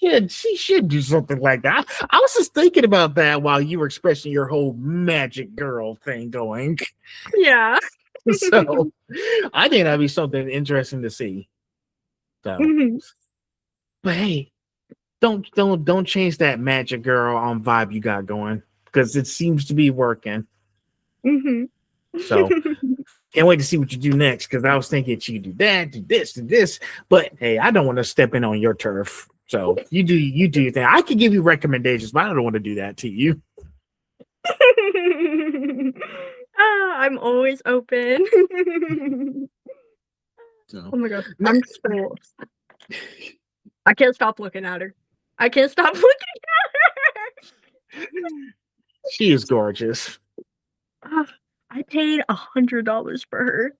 S2: Yeah.
S1: she should do something like that. I was just thinking about that while you were expressing your whole magic girl thing going.
S2: Yeah.
S1: So I think that'd be something interesting to see. So,
S2: Mhm.
S1: but hey, don't change that magic girl vibe you got going because it seems to be working.
S2: Mhm.
S1: So can't wait to see what you do next because I was thinking you do that, do this. But hey, I don't want to step in on your turf. So you do your thing. I could give you recommendations, but I don't want to do that to you.
S2: I'm always open.
S1: So
S2: Oh my gosh, I'm so I can't stop looking at her. I can't stop looking at her.
S1: she is gorgeous.
S2: Ah, I paid $100 for her.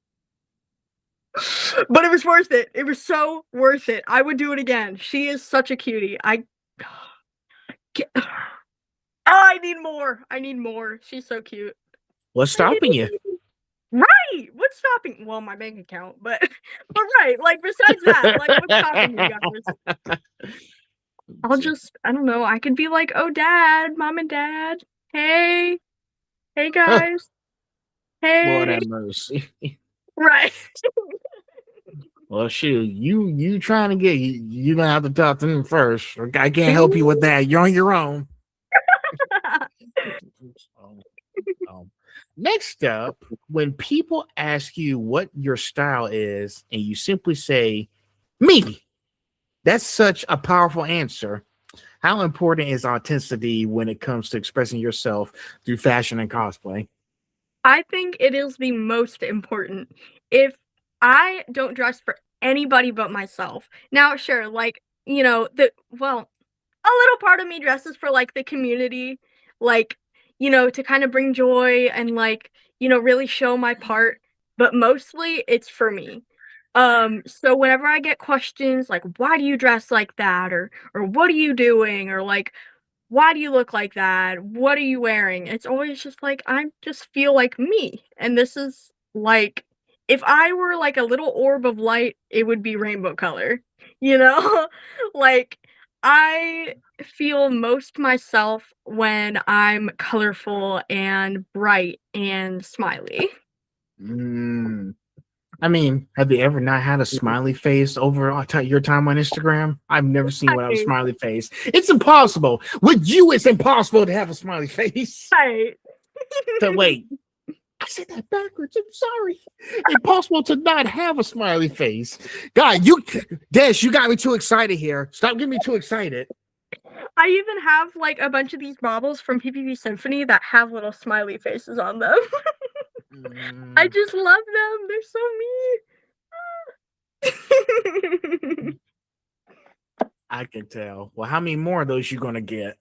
S2: But it was worth it. It was so worth it. I would do it again. She is such a cutie. Ge I need more. I need more. She's so cute.
S1: What's
S2: I
S1: stopping you?
S2: need Right! What's stopping well, my bank account, but right, like, besides that, like, what's stopping you guys? I don't know, I could be like, "Oh, dad, mom and dad, hey, hey, guys,
S1: Lord
S2: hey."
S1: have mercy.
S2: Right.
S1: Well, shoot, you trying to get you gonna have to talk to them first. I can't help you with
S2: Ooh.
S1: that. You're on your own. Um, Next up, when people ask you what your style is, and you simply say me, that's such a powerful answer. How important is authenticity when it comes to expressing yourself through fashion and cosplay?
S2: I think it is the most important. If I don't dress for anybody but myself now, sure, like, a little part of me dresses for, like, the community, like, to kinda bring joy and, like, really show my part, but mostly it's for me. So whenever I get questions like, "Why do you dress like that?" or "What are you doing?" or, like, "Why do you look like that? What are you wearing?" It's always just like, I just feel like me, and this is, like if I were, like, a little orb of light, it would be rainbow color, you know? Like, I feel most myself when I'm colorful and bright and smiley.
S1: Mm, I mean, have you ever not had a smiley face over your time on Instagram? I've never seen without a
S2: Right,
S1: smiley face. It's impossible. With you, it's impossible to have a smiley face.
S2: right.
S1: So wait, I said that backwards. I'm sorry. Impossible to not have a smiley face. God, you Dash, you got me too excited here. Stop getting me too excited.
S2: I even have like a bunch of these baubles from PPP Symphony that have little smiley faces on them. I just love them. They're so mean.
S1: I can tell. Well, how many more of those you gonna get?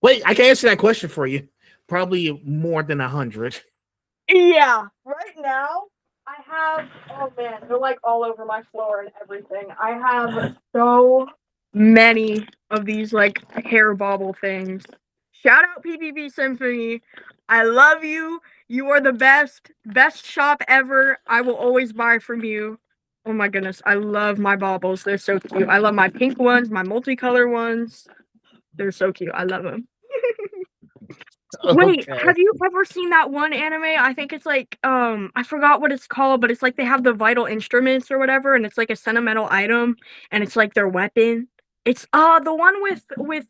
S1: Wait, I can answer that question for you. Probably more than 100.
S2: Yeah, right now I have, oh man, they're like all over my floor and everything. I have so many of these like hair bauble things. Shout out PPP Symphony. I love you. You are the best shop ever. I will always buy from you. Oh my goodness, I love my baubles. They're so cute. I love my pink ones, my multicolor ones. They're so cute. I love them. Wait,
S1: Okay.
S2: have you ever seen that one anime? I think it's like I forgot what it's called, but it's like they have the vital instruments or whatever, and it's like a sentimental item, and it's like their weapon. It's the one with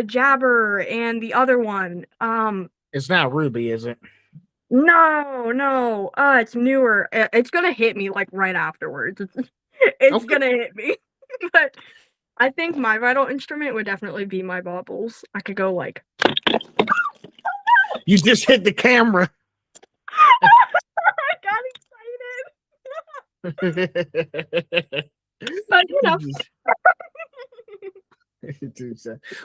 S2: Jabber and the other one.
S1: It's not Ruby, is it?
S2: No. It's newer. It's gonna hit me like right afterwards. It's
S1: Okay.
S2: gonna hit me. But I think my vital instrument would definitely be my baubles. I could go like
S1: You just hit the camera.
S2: I got excited. But you know.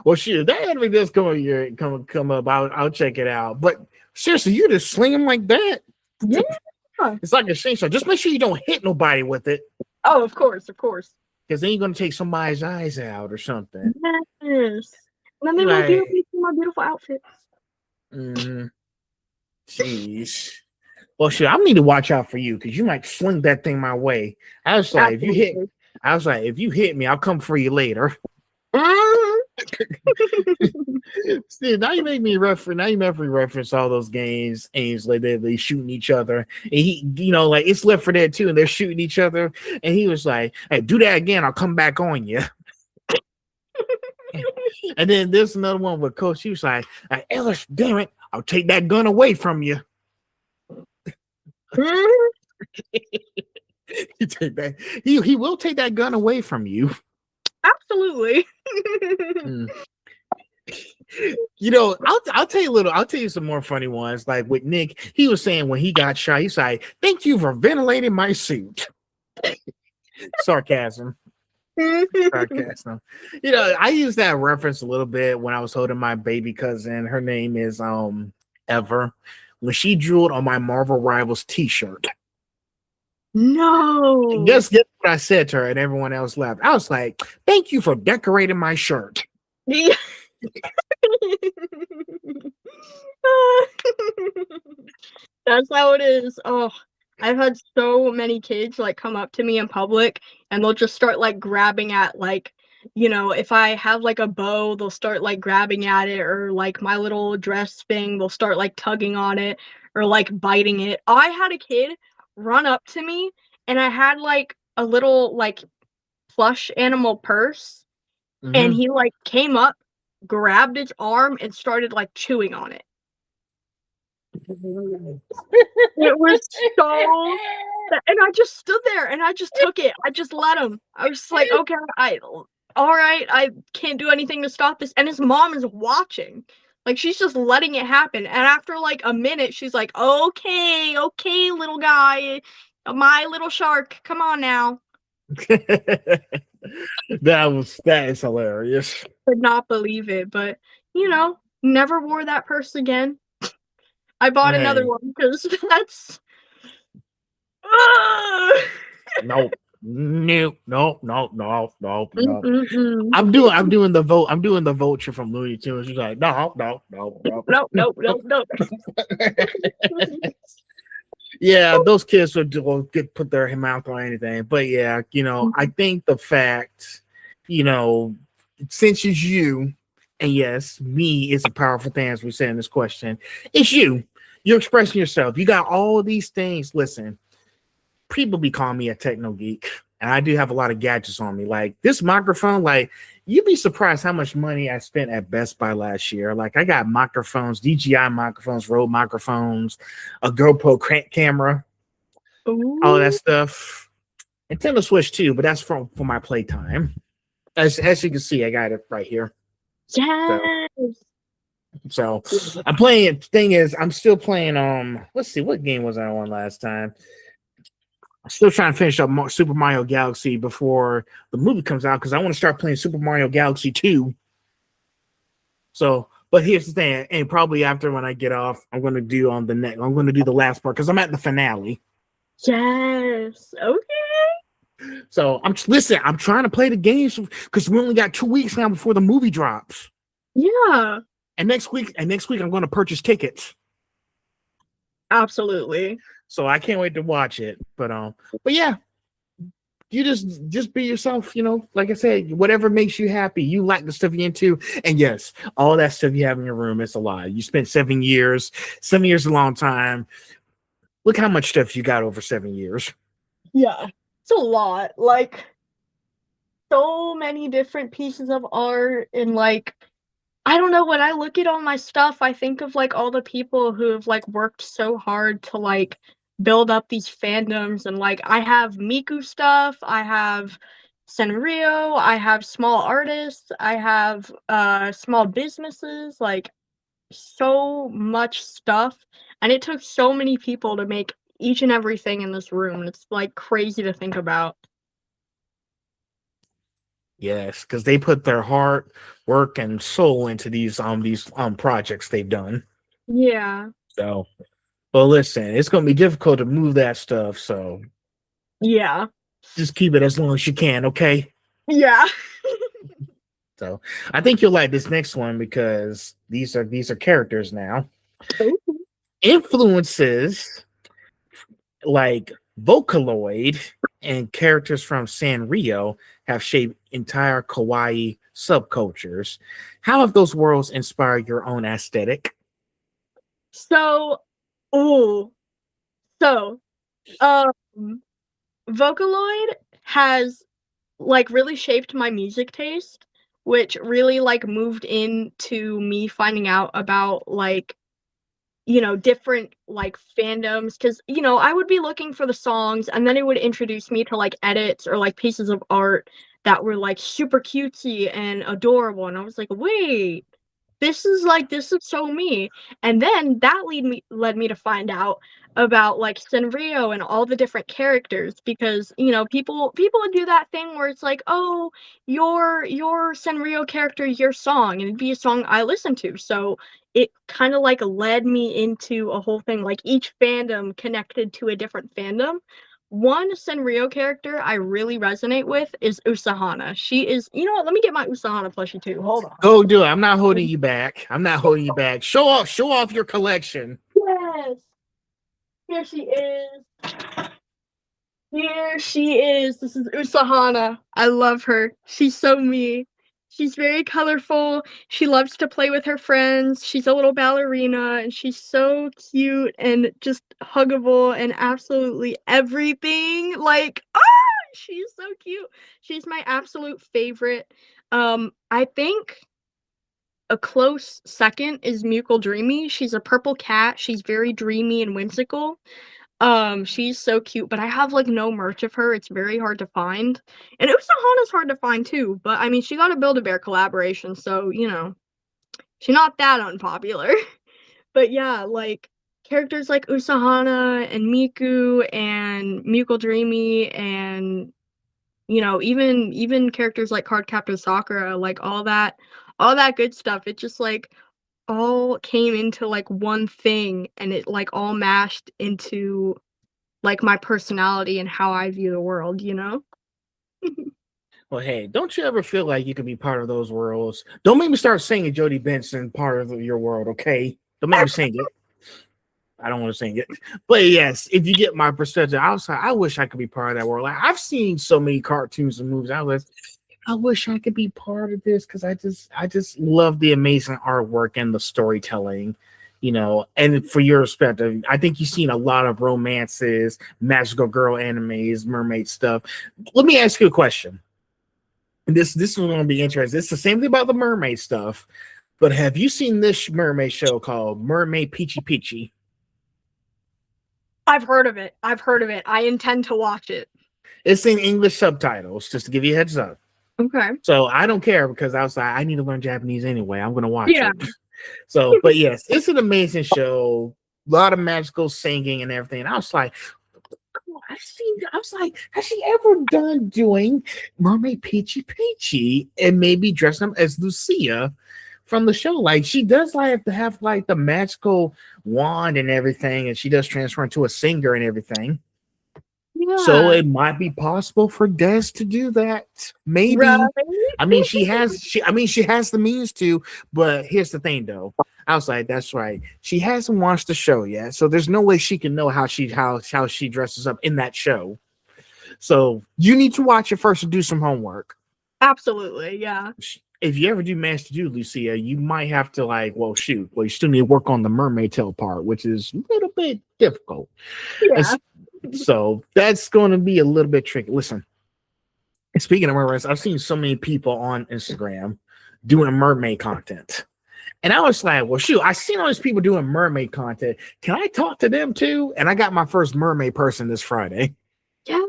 S1: Well, shit, that anime does come up. I'll check it out. But seriously, you just sling them like that?
S2: Yeah.
S1: It's like a slingshot. Just make sure you don't hit nobody with it.
S2: Oh, of course.
S1: Because then you're gonna take somebody's eyes out or something.
S2: Yes. And then they will see my beautiful outfits.
S1: Jeez. Well, shit, I need to watch out for you because you might fling that thing my way. I was like, if you hit me, I'll come for you later. See, now you make me reference. Now you make me reference all those games like they shooting each other, and he, like it's Left 4 Dead too, and they're shooting each other, and he was like, "Hey, do that again, I'll come back on you." And then there's another one with Coach. He was like, "Ellis, damn it, I'll take that gun away from you." He take that. He will take that gun away from you.
S2: Absolutely.
S1: I'll tell you I'll tell you some more funny ones. Like with Nick, he was saying when he got shot, he's like, "Thank you for ventilating my suit." Sarcasm. Sarcasm. I used that reference a little bit when I was holding my baby cousin. Her name is Ever. When she drooled on my Marvel Rivals t-shirt.
S2: No.
S1: Guess what I said to her, and everyone else laughed. I was like, "Thank you for decorating my shirt."
S2: Yeah. That's how it is. Oh, I've had so many kids like come up to me in public and they'll just start like grabbing at like, if I have like a bow, they'll start like grabbing at it, or like my little dress thing, they'll start like tugging on it or like biting it. I had a kid run up to me and I had like a little like plush animal purse, and he like came up, grabbed its arm and started like chewing on it. It was so, and I just stood there and I just took it. I just let him. I was just like, okay, all right, I can't do anything to stop this. And his mom is watching. Like, she's just letting it happen. And after like a minute, she's like, okay, little guy, my little shark, come on now.
S1: That is hilarious.
S2: Could not believe it, but never wore that purse again. I bought another one because that's
S1: Nope. I'm doing the vulture from Looney Tunes. She's like, no. Yeah, those kids will put their mouth on anything. But yeah, I think the fact, since it's you, and yes, me is a powerful thing, as we said in this question, it's you. You're expressing yourself. You got all these things. Listen, people be calling me a techno geek, and I do have a lot of gadgets on me. Like this microphone, like you'd be surprised how much money I spent at Best Buy last year. Like I got microphones, DJI microphones, Rode microphones, a GoPro camera, all that
S2: Ooh,
S1: stuff. Nintendo Switch too, but that's for my playtime. As you can see, I got it right here. So
S2: yes.
S1: so I'm playing. Thing is, I'm still playing. Let's see, what game was I on last time? I'm still trying to finish up Super Mario Galaxy before the movie comes out because I want to start playing Super Mario Galaxy 2. So, but here's the thing, and probably after when I get off, I'm going to do on the next. I'm going to do the last part because I'm at the finale.
S2: Yes. Okay.
S1: So I'm trying to play the games because we only got 2 weeks now before the movie drops.
S2: Yeah.
S1: And next week I'm going to purchase tickets.
S2: Absolutely.
S1: So I can't wait to watch it. But yeah, you just be yourself, like I said, whatever makes you happy. You like the stuff you're into. And yes, all that stuff you have in your room, it's a lie. You spent 7 years. 7 years is a long time. Look how much stuff you got over 7 years.
S2: Yeah. It's a lot. Like so many different pieces of art and like I don't know, when I look at all my stuff, I think of like all the people who have like worked so hard to like build up these fandoms and like I have Miku stuff, I have Sanrio, I have small artists, I have small businesses, like so much stuff. And it took so many people to make each and everything in this room. It's like crazy to think about.
S1: Yes, because they put their heart, work, and soul into these projects they've done.
S2: Yeah.
S1: So, well, listen, it's going to be difficult to move that stuff. So
S2: Yeah.
S1: just keep it as long as you can, okay?
S2: Yeah.
S1: So I think you'll like this next one because these are characters now.
S2: Ooh.
S1: Influences like Vocaloid and characters from Sanrio have shaped entire kawaii subcultures. How have those worlds inspired your own aesthetic?
S2: So, oh, so, um, Vocaloid has like really shaped my music taste, which really like moved into me finding out about like different like fandoms because I would be looking for the songs and then it would introduce me to like edits or like pieces of art that were like super cutesy and adorable. And I was like, wait, this is so me. And then that led me to find out about like Sanrio and all the different characters because people would do that thing where it's like, oh, your Sanrio character, your song, and it'd be a song I listen to. So it kind of like led me into a whole thing, like each fandom connected to a different fandom. One Sanrio character I really resonate with is Usahana. She is, you know what? Let me get my Usahana plushie too. Hold on.
S1: Go do it. I'm not holding you back. I'm not holding you back. Show off your collection.
S2: Yes. Here she is. Here she is. This is Usahana. I love her. She's so me. She's very colorful. She loves to play with her friends. She's a little ballerina and she's so cute and just huggable and absolutely everything. Like, she's so cute. She's my absolute favorite. I think a close second is Mucal Dreamy. She's a purple cat. She's very dreamy and whimsical. She's so cute, but I have like no merch of her. It's very hard to find. And Usahana's hard to find too, but I mean she got a Build-A-Bear collaboration, so she's not that unpopular. But yeah, like characters like Usahana and Miku and Mucal Dreamy and even characters like Cardcaptor Sakura, like all that good stuff. It just like all came into like one thing and it like all mashed into like my personality and how I view the world.
S1: Well, hey, don't you ever feel like you could be part of those worlds? Don't make me start singing Jody Benson part of your world, okay? Don't make me sing it. I don't want to sing it. But yes, if you get my perspective, I wish I could be part of that world. Like I've seen so many cartoons and movies. I wish I could be part of this because I just love the amazing artwork and the storytelling, and for your perspective, I think you've seen a lot of romances, magical girl animes, mermaid stuff. Let me ask you a question. this is going to be interesting. It's the same thing about the mermaid stuff. But have you seen this mermaid show called Mermaid Peachy Peachy?
S2: I've heard of it. I intend to watch it.
S1: It's in English subtitles, just to give you a heads up.
S2: Okay.
S1: So I don't care because I was like, I need to learn Japanese anyway. I'm going to watch
S2: Yeah.
S1: it. So, but yes, it's an amazing show. A lot of magical singing and everything. And I was like, I was like, has she ever done doing Mermaid Peachy Peachy and maybe dressing up as Lucia from the show? Like she does like to have like the magical wand and everything, and she does transfer into a singer and everything.
S2: Yeah.
S1: So it might be possible for Des to do that. Maybe.
S2: Right?
S1: I mean, she has the means to, but here's the thing though. I was like, that's right. She hasn't watched the show yet, so there's no way she can know how she dresses up in that show. So you need to watch it first and do some homework.
S2: Absolutely, yeah.
S1: If you ever do manage to do Lucia, you might have to you still need to work on the mermaid tail part, which is a little bit difficult.
S2: Yeah.
S1: So that's going to be a little bit tricky. Listen, speaking of mermaids, I've seen so many people on Instagram doing mermaid content. And I was like, well, shoot, I seen all these people doing mermaid content. Can I talk to them too? And I got my first mermaid person this Friday.
S2: Yes.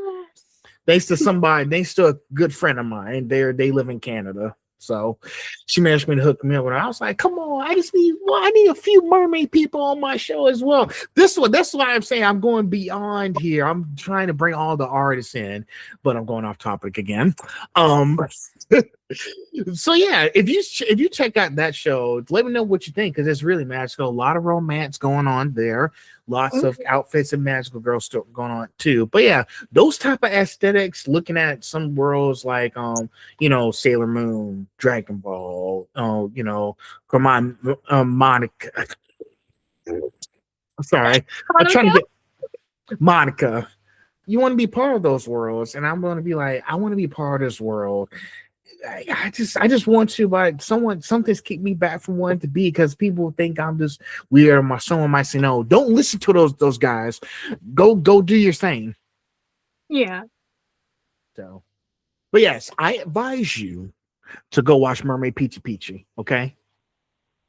S1: Thanks to somebody, thanks to a good friend of mine. They live in Canada. So she managed me to hook me up with her. I was like, come on, I need a few mermaid people on my show as well. That's why I'm saying I'm going beyond here. I'm trying to bring all the artists in, but I'm going off topic again. So yeah, if you check out that show, let me know what you think because it's really magical. A lot of romance going on there, lots of outfits and magical girl stuff going on too. But yeah, those type of aesthetics, looking at some worlds like Sailor Moon, Dragon Ball, come on, Monica. Sorry, I'm trying to get Monica. You want to be part of those worlds, and I'm going to be like, I want to be part of this world. I just want to, but something's keep me back from wanting to be because people think I'm just weird. Someone might say, no, don't listen to those guys. Go do your thing.
S2: Yeah.
S1: So, but yes, I advise you to go watch Mermaid Peachy Peachy. Okay.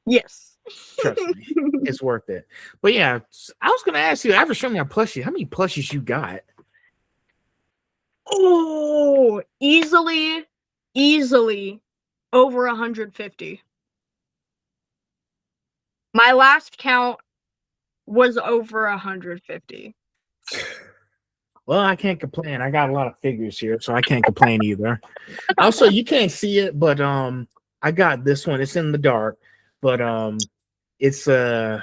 S2: Yes.
S1: Trust me, it's worth it. But yeah, I was gonna ask you after showing me a plushie, how many plushies you got?
S2: Oh, easily over 150. My last count was over 150.
S1: Well, I can't complain. I got a lot of figures here, so I can't complain either. Also, you can't see it, but I got this one. It's in the dark, but it's hold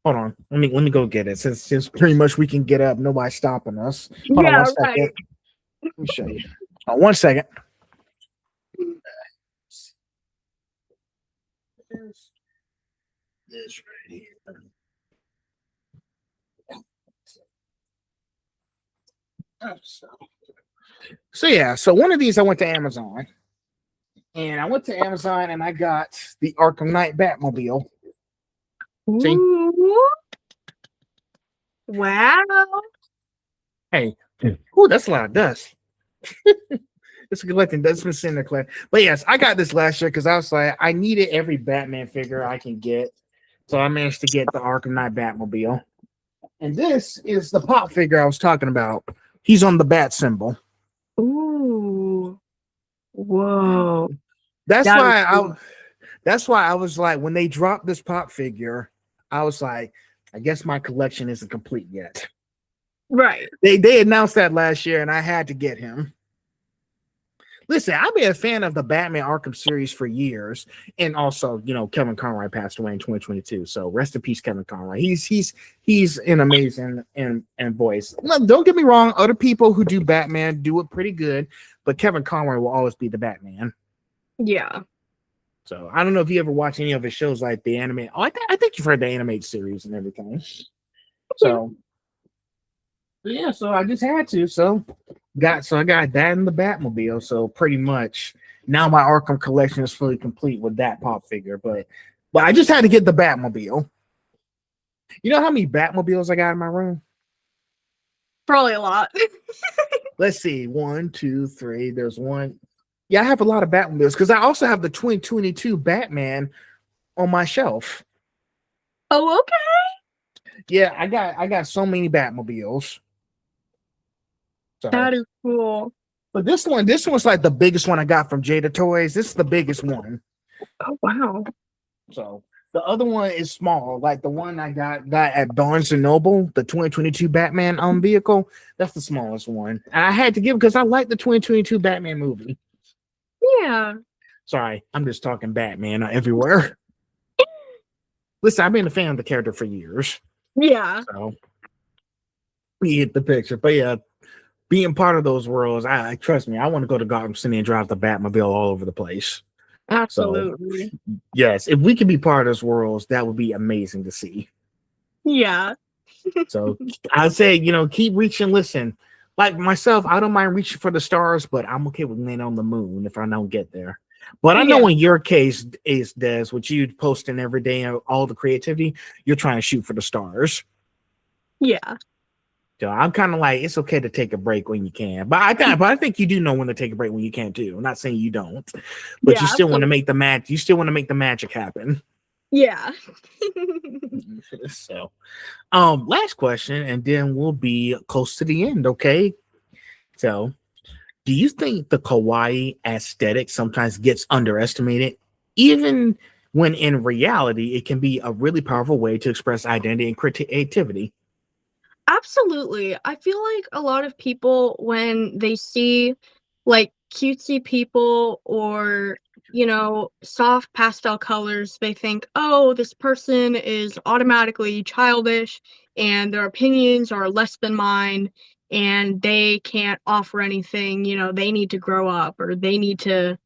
S1: on. Let me go get it. Since pretty much we can get up, nobody's stopping us. Hold on 1 second.
S2: Right.
S1: Let me show you. 1 second. This right here. So yeah, so one of these I went to Amazon, and I got the Arkham Knight Batmobile. See?
S2: Ooh. Wow.
S1: Hey, ooh, that's a lot of dust. It's collecting dust been sitting there collecting. But yes, I got this last year because I was like, I needed every Batman figure I can get, so I managed to get the Arkham Knight Batmobile. And this is the pop figure I was talking about. He's on the bat symbol.
S2: Ooh. Whoa.
S1: That's why I was like, when they dropped this pop figure, I was like, I guess my collection isn't complete yet.
S2: Right.
S1: They announced that last year, and I had to get him. Listen, I've been a fan of the Batman Arkham series for years, and also, Kevin Conroy passed away in 2022. So rest in peace, Kevin Conroy. He's an amazing and voice. No, don't get me wrong, other people who do Batman do it pretty good, but Kevin Conroy will always be the Batman.
S2: Yeah.
S1: So I don't know if you ever watch any of his shows like the anime. Oh, I think you've heard the animated series and everything. So yeah, so I just had to. So I got that in the Batmobile. So pretty much now my Arkham collection is fully complete with that pop figure. But I just had to get the Batmobile. You know how many Batmobiles I got in my room?
S2: Probably a lot.
S1: Let's see. 1, 2, 3. There's one. Yeah, I have a lot of Batmobiles because I also have the 2022 Batman on my shelf.
S2: Oh, okay.
S1: Yeah, I got so many Batmobiles. So,
S2: That is cool.
S1: but this one's like the biggest one I got from Jada Toys. This is the biggest one.
S2: Oh, wow.
S1: So the other one is small, like the one I got at Barnes and Noble, the 2022 Batman vehicle. That's the smallest one. And I had to give because I like the 2022 Batman movie.
S2: Yeah.
S1: Sorry, I'm just talking Batman everywhere. Listen, I've been a fan of the character for years.
S2: Yeah.
S1: So we get the picture. But yeah, being part of those worlds, I trust me, I want to go to Gotham City and drive the Batmobile all over the place. So
S2: Absolutely.
S1: yes, if we could be part of those worlds, that would be amazing to see.
S2: Yeah.
S1: So I'd say, keep reaching. Listen, like myself, I don't mind reaching for the stars, but I'm okay with landing on the moon if I don't get there. But I know
S2: Yeah.
S1: in your case, is Des, what you posting every day and all the creativity, you're trying to shoot for the stars.
S2: Yeah.
S1: So I'm kind of like, it's okay to take a break when you can, but I think you do know when to take a break when you can too. I'm not saying you don't, but
S2: Yeah,
S1: you still want to
S2: absolutely.
S1: make the match. You still want to make the magic happen.
S2: Yeah.
S1: So, last question, and then we'll be close to the end. Okay. So, do you think the kawaii aesthetic sometimes gets underestimated, even when in reality it can be a really powerful way to express identity and creativity?
S2: Absolutely. I feel like a lot of people, when they see like cutesy people or, soft pastel colors, they think, oh, this person is automatically childish and their opinions are less than mine and they can't offer anything. They need to grow up or they need to,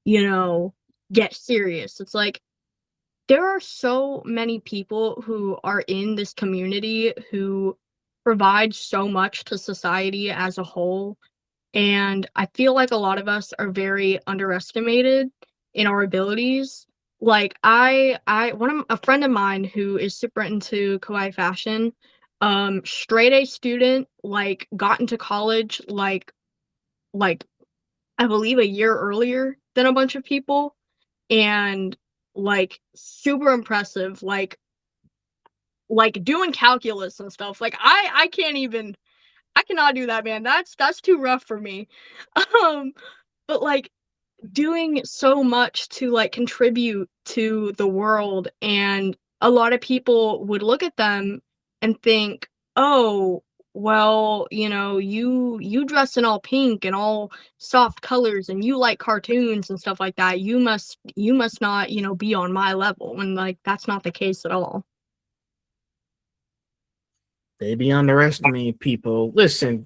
S2: you know, get serious. It's like, there are so many people who are in this community who provide so much to society as a whole, and I feel like a lot of us are very underestimated in our abilities. Like a friend of mine who is super into kawaii fashion, straight A student, like got into college like I believe a year earlier than a bunch of people, and like super impressive, like doing calculus and stuff. Like I can't even, I cannot do that, man. That's too rough for me. um but like doing so much to like contribute to the world, and a lot of people would look at them and think, oh, well, you dress in all pink and all soft colors and you like cartoons and stuff like that, you must not, be on my level, when like that's not the case at all.
S1: They be underestimating people. Listen,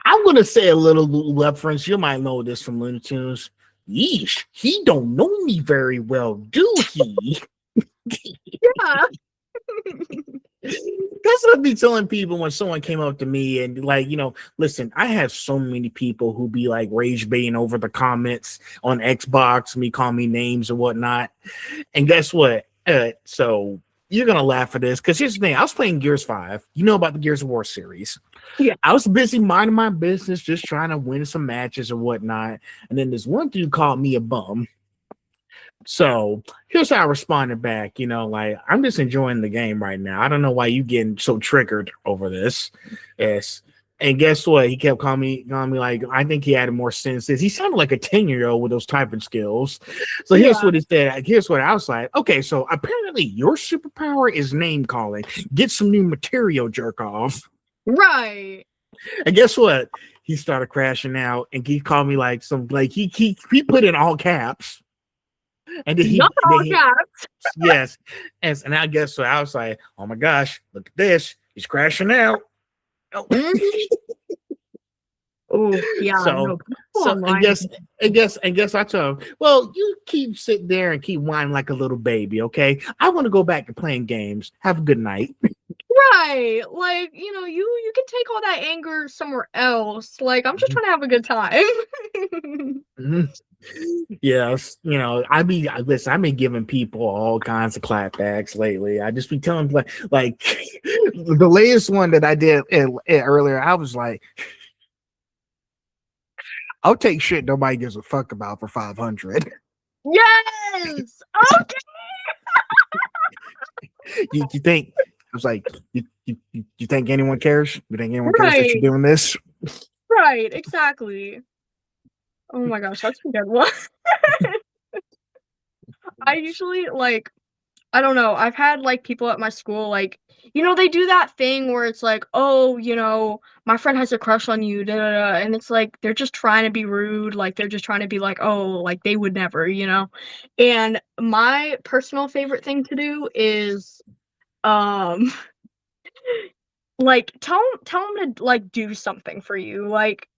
S1: I'm gonna say a little reference. You might know this from Looney Tunes. Yeesh, he don't know me very well, do he?
S2: Yeah.
S1: That's what I'd be telling people when someone came up to me and like, listen, I have so many people who be like rage baiting over the comments on Xbox, me call me names and whatnot. And guess what? So you're gonna laugh at this because here's the thing: I was playing Gears 5. You know about the Gears of War series.
S2: Yeah.
S1: I was busy minding my business, just trying to win some matches or whatnot. And then this one dude called me a bum. So here's how I responded back. Like I'm just enjoying the game right now. I don't know why you getting so triggered over this. Yes. And guess what? He kept calling me like I think he added more sentences. He sounded like a 10-year-old with those typing skills. So here's
S2: Yeah.
S1: what he said. Here's what I was like. Okay, so apparently your superpower is name calling. Get some new material, jerk off.
S2: Right.
S1: And guess what? He started crashing out, and he called me like he put in all caps. And then
S2: Not all caps.
S1: yes. And I guess so. I was like, oh my gosh, look at this. He's crashing out. Oh.
S2: Oh, yeah,
S1: So,
S2: no, people
S1: so
S2: online.
S1: I told him, well, you keep sitting there and keep whining like a little baby, okay? I want to go back to playing games. Have a good night.
S2: Right. Like, you can take all that anger somewhere else. Like, I'm just trying to have a good time.
S1: Mm-hmm. Yes, listen, I've been giving people all kinds of clapbacks lately. I just be telling like the latest one that I did earlier, I was like, I'll take shit nobody gives a fuck about for 500.
S2: Yes. Okay.
S1: You think I was like, you think anyone cares? You think anyone cares that you're
S2: Right.
S1: doing this?
S2: Right. Exactly. Oh my gosh, that's a good one. I usually like I don't know. I've had like people at my school like they do that thing where it's like, "Oh, my friend has a crush on you." Da, da, da. And it's like they're just trying to be rude, like they're just trying to be like, "Oh, like they would never." And my personal favorite thing to do is um like tell them to like do something for you. Like,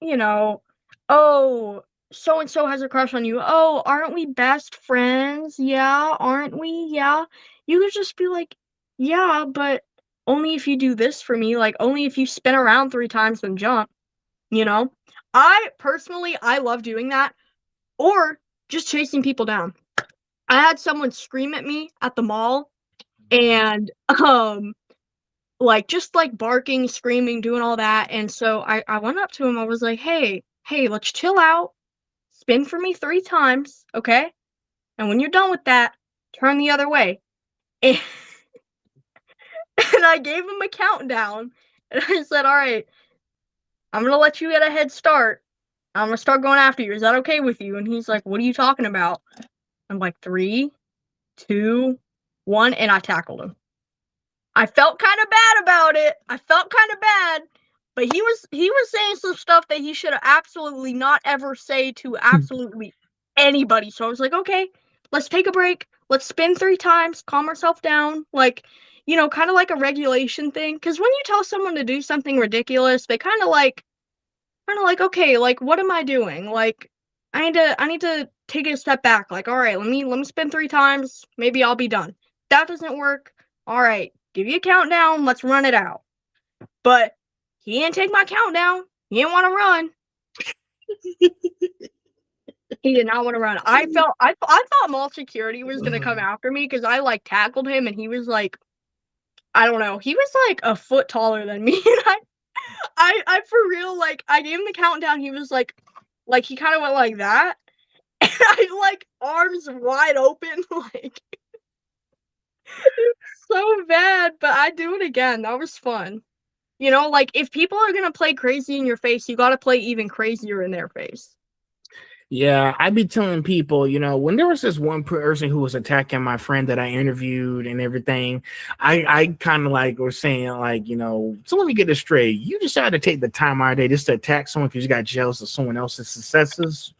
S2: "Oh, so and so has a crush on you. Oh, aren't we best friends? Yeah, aren't we? Yeah." You could just be like, "Yeah, but only if you do this for me, like only if you spin around 3 times and jump." You know? I love doing that or just chasing people down. I had someone scream at me at the mall and like just like barking, screaming, doing all that. And so I went up to him. I was like, hey, let's chill out. Spin for me 3 times, okay? And when you're done with that, turn the other way. And, and I gave him a countdown. And I said, "All right, I'm gonna let you get a head start. I'm gonna start going after you. Is that okay with you?" And he's like, "What are you talking about?" I'm like, 3, 2, 1, and I tackled him. I felt kind of bad about it. I felt kind of bad, but he was saying some stuff that he should have absolutely not ever say to absolutely anybody. So I was like, "Okay, let's take a break. Let's spin 3 times, calm ourselves down." Like, kind of like a regulation thing. Because when you tell someone to do something ridiculous, they kind of like, "Okay, like what am I doing? Like, I need to take a step back. Like, all right, let me spin 3 times. Maybe I'll be done. That doesn't work. All right, give you a countdown. Let's run it out." But he didn't take my countdown. He didn't want to run. He did not want to run. I thought mall security was gonna come after me because I like tackled him and he was like, I don't know, he was like a foot taller than me. And I for real, like I gave him the countdown. He was like he kind of went like that. And I like arms wide open, like so bad, but I'd do it again. That was fun. Like if people are gonna play crazy in your face, you gotta play even crazier in their face.
S1: Yeah, I'd be telling people, when there was this one person who was attacking my friend that I interviewed and everything, I kind of like was saying, like, so let me get this straight. You decided to take the time out of the day just to attack someone because you got jealous of someone else's successes.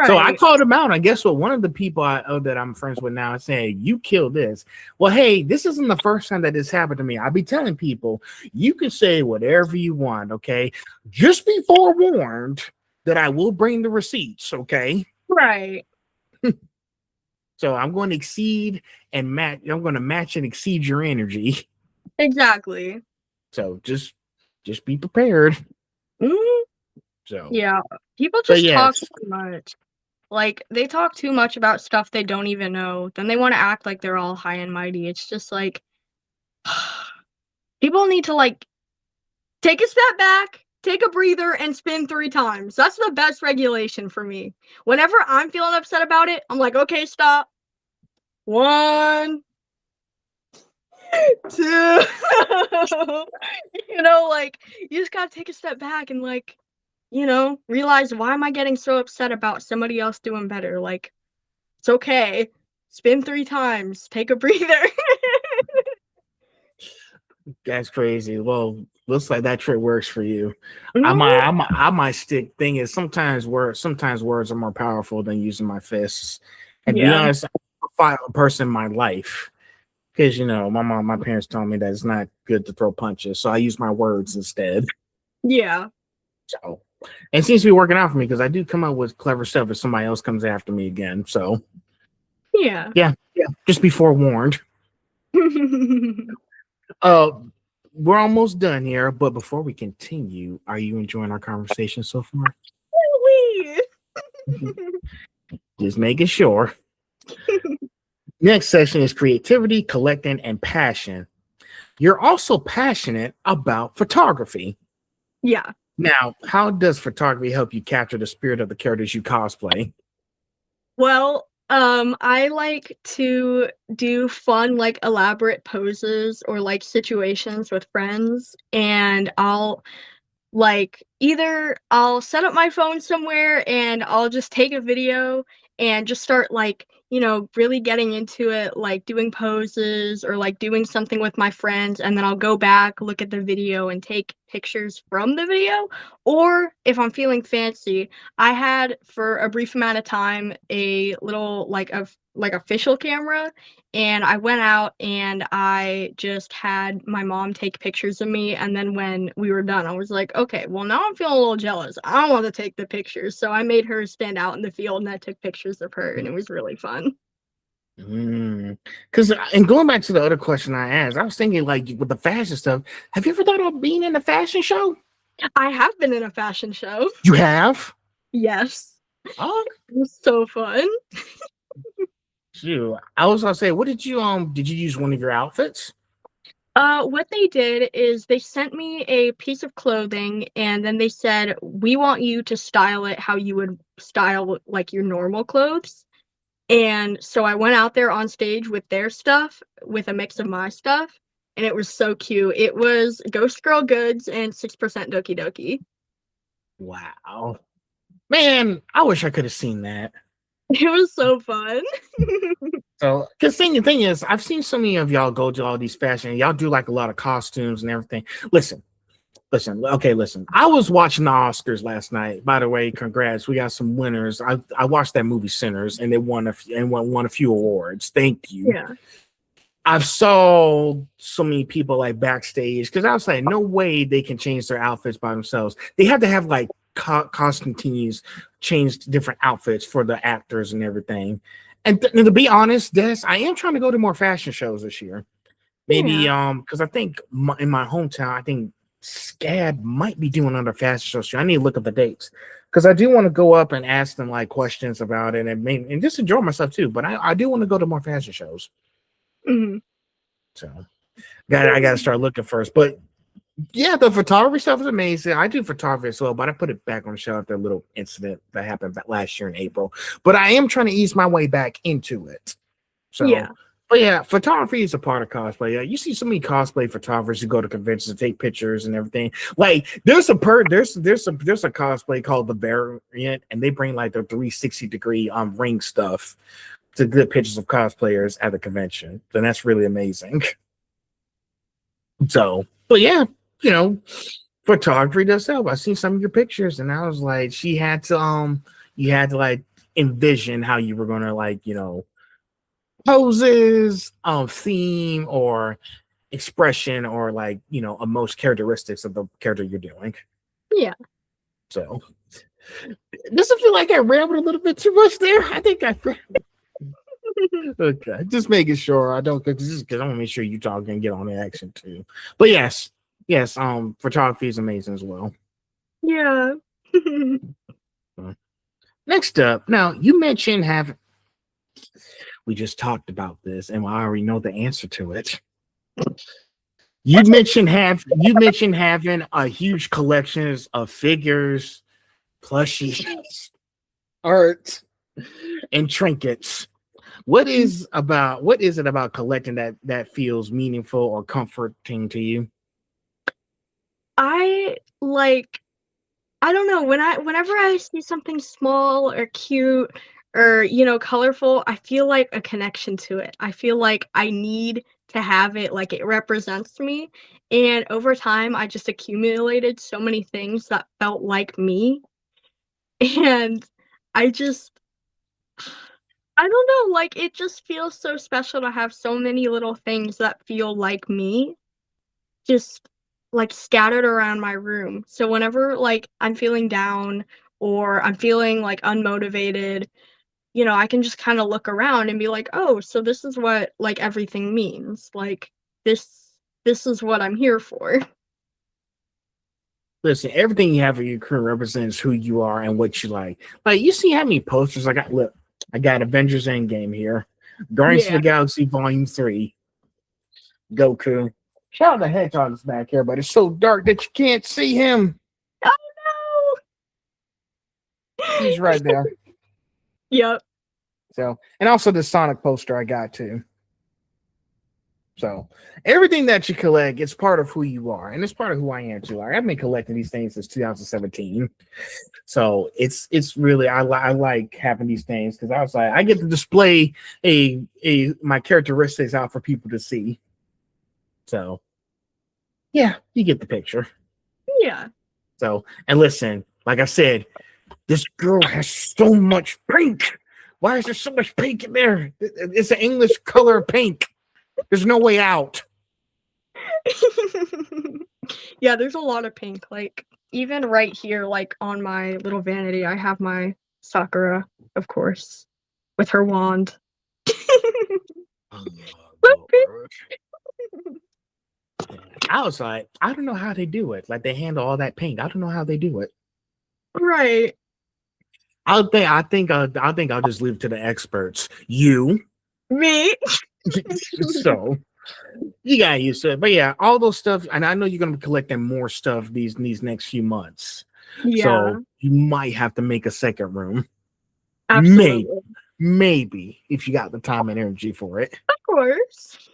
S1: So I
S2: Right.
S1: called him out. And guess what? One of the people that I'm friends with now is saying, "You killed this." Well, hey, this isn't the first time that this happened to me. I'll be telling people, you can say whatever you want, okay? Just be forewarned that I will bring the receipts, okay?
S2: Right.
S1: So I'm going to exceed and match. I'm going to match and exceed your energy.
S2: Exactly.
S1: So just be prepared.
S2: Mhm.
S1: So,
S2: Yeah. People
S1: but
S2: just talk
S1: yes,
S2: too much. Like, they talk too much about stuff they don't even know. Then they wanna act like they're all high and mighty. It's just like, people need to, like, take a step back, take a breather, and spin 3 times. That's the best regulation for me. Whenever I'm feeling upset about it, I'm like, "Okay, stop. 1, 2." Like, you just gotta take a step back and, like, realize, "Why am I getting so upset about somebody else doing better?" Like, it's okay. Spin 3 times, take a breather.
S1: that's crazy. Well, looks like that trick works for you. I might,
S2: Mhm.
S1: I might, I might stick. Thing is, sometimes words are more powerful than using my fists. And to be
S2: Yeah.
S1: honest, I fight a person in my life because my parents told me that it's not good to throw punches, so I use my words instead.
S2: Yeah.
S1: So, and it seems to be working out for me because I do come up with clever stuff if somebody else comes after me again. So,
S2: Yeah.
S1: yeah, just be forewarned. Uh, we're almost done here, but before we continue, are you enjoying our conversation so far?
S2: Wee.
S1: Just making sure. Next section is creativity, collecting, and passion. You're also passionate about photography.
S2: Yeah.
S1: Now, how does photography help you capture the spirit of the characters you cosplay?
S2: Well, I like to do fun, like, elaborate poses or, like, situations with friends, and either I'll set up my phone somewhere and I'll just take a video and just start, like, really getting into it, like, doing poses or, like, doing something with my friends, and then I'll go back, look at the video, and take pictures from the video, or if I'm feeling fancy, I had, for a brief amount of time, a little, like, official camera, and I went out and I just had my mom take pictures of me, and then when we were done, I was like, "Okay, well, now I'm feeling a little jealous. I want to take the pictures." So I made her stand out in the field and I took pictures of her, and it was really fun.
S1: Because and going back to the other question I asked, I was thinking like with the fashion stuff. Have you ever thought of being in a fashion show?
S2: I have been in a fashion show.
S1: You have?
S2: Yes.
S1: Oh,
S2: It was so fun.
S1: shoot. I was gonna say, what did you use one of your outfits?
S2: What they did is they sent me a piece of clothing and then they said, "We want you to style it how you would style like your normal clothes." And so I went out there on stage with their stuff, with a mix of my stuff, and it was so cute. It was Ghost Girl Goods and 6% Doki Doki.
S1: Wow. Man, I wish I could have seen that.
S2: It was so fun.
S1: So, because thing is, I've seen so many of y'all go to all these fashion. Y'all do like a lot of costumes and everything. Listen. I was watching the Oscars last night. By the way, congrats. We got some winners. I watched that movie Sinners, and they won a few awards. Thank you.
S2: Yeah.
S1: I've saw so many people like backstage because I was like, no way they can change their outfits by themselves. They have to have like costume teams change different outfits for the actors and everything. And to be honest, Des, I am trying to go to more fashion shows this year. Maybe
S2: Yeah.
S1: because I think in my hometown, I think SCAD might be doing another fashion show. I need to look up the dates because I do want to go up and ask them like questions about it and just enjoy myself too. But I do want to go to more fashion shows.
S2: Mhm.
S1: So I got to start looking first. But yeah, the photography stuff is amazing. I do photography as well, but I put it back on the shelf. That little incident that happened last year in April. But I am trying to ease my way back into it. So,
S2: Yeah.
S1: but yeah, photography is a part of cosplay. Yeah, you see so many cosplay photographers who go to conventions and take pictures and everything. Like there's a cosplay called the Variant, and they bring like the 360-degree ring stuff to get pictures of cosplayers at the convention. And that's really amazing. So, but yeah, you know, photography does help. I seen some of your pictures, and I was like, you had to like envision how you were gonna like, poses, theme or expression or like, most characteristics of the character you're doing.
S2: Yeah.
S1: So, does it feel like I rambled a little bit too much there? I think I. Okay, just making sure I don't because I want to make sure you talk and get on the action too. But yes, photography is amazing as well.
S2: Yeah.
S1: Next up, now you mentioned having. We just talked about this, and I already know the answer to it. You mentioned having a huge collections of figures, plushies, art, and trinkets. What is it about collecting that feels meaningful or comforting to you?
S2: I like I don't know, whenever I see something small or cute or, colorful, I feel like a connection to it. I feel like I need to have it, like it represents me. And over time, I just accumulated so many things that felt like me. And I just I don't know, like it just feels so special to have so many little things that feel like me just, like, scattered around my room. So whenever, like, I'm feeling down or I'm feeling, like, unmotivated, I can just kinda look around and be like, "Oh, so this is what, like, everything means. Like, this is what I'm here for."
S1: Listen, everything you have in your career represents who you are and what you like. Like you see how many posters I got. Look, I got Avengers Endgame here, Guardians of
S2: Yeah.
S1: the Galaxy Volume 3, Goku. Shout out to Hedgehog's back here, but it's so dark that you can't see him. He's right there.
S2: Yep.
S1: So, and also the Sonic poster I got too. So everything that you collect, it's part of who you are, and it's part of who I am too. I've been collecting these things since 2017. So it's really I like having these things because I was like I get to display a my characteristics out for people to see. So yeah, you get the picture.
S2: Yeah.
S1: So and listen, like I said, this girl has so much pink. Why is there so much pink in there? It's an English color pink. There's no way out.
S2: Yeah, there's a lot of pink. Like, even right here, like on my little vanity, I have my Sakura, of course, with her wand.
S1: Oh,
S2: Look, pink.
S1: Lord. I was like, I don't know how they do it. Like they handle all that pink. I don't know how they do it.
S2: Right.
S1: I think I'll just leave it to the experts. You.
S2: Me.
S1: So you got used to it. But yeah, all those stuff, and I know you're gonna be collecting more stuff these next few months.
S2: Yeah,
S1: So you might have to make a second room.
S2: absolutely.
S1: Maybe if you got the time and energy for it.
S2: Of course.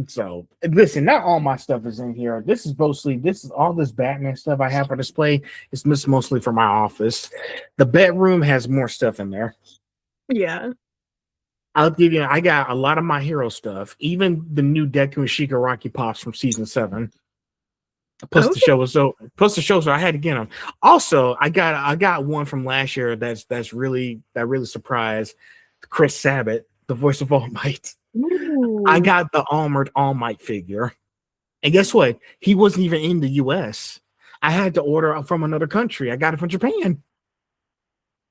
S1: So listen, not all my stuff is in here. This is all this Batman stuff I have for display. It's mostly for my office. The bedroom has more stuff in there.
S2: Yeah.
S1: I'll give you. I got a lot of my hero stuff, even the new Deku and Shigaraki pops from season 7. Plus the
S2: Okay.
S1: show was so. Plus the show, so I had to get them. Also, I got one from last year that really surprised Chris Sabat, the voice of All Might. I
S2: Ooh.
S1: got the armored All Might figure, and guess what? He wasn't even in the U.S. I had to order from another country. I got it from Japan.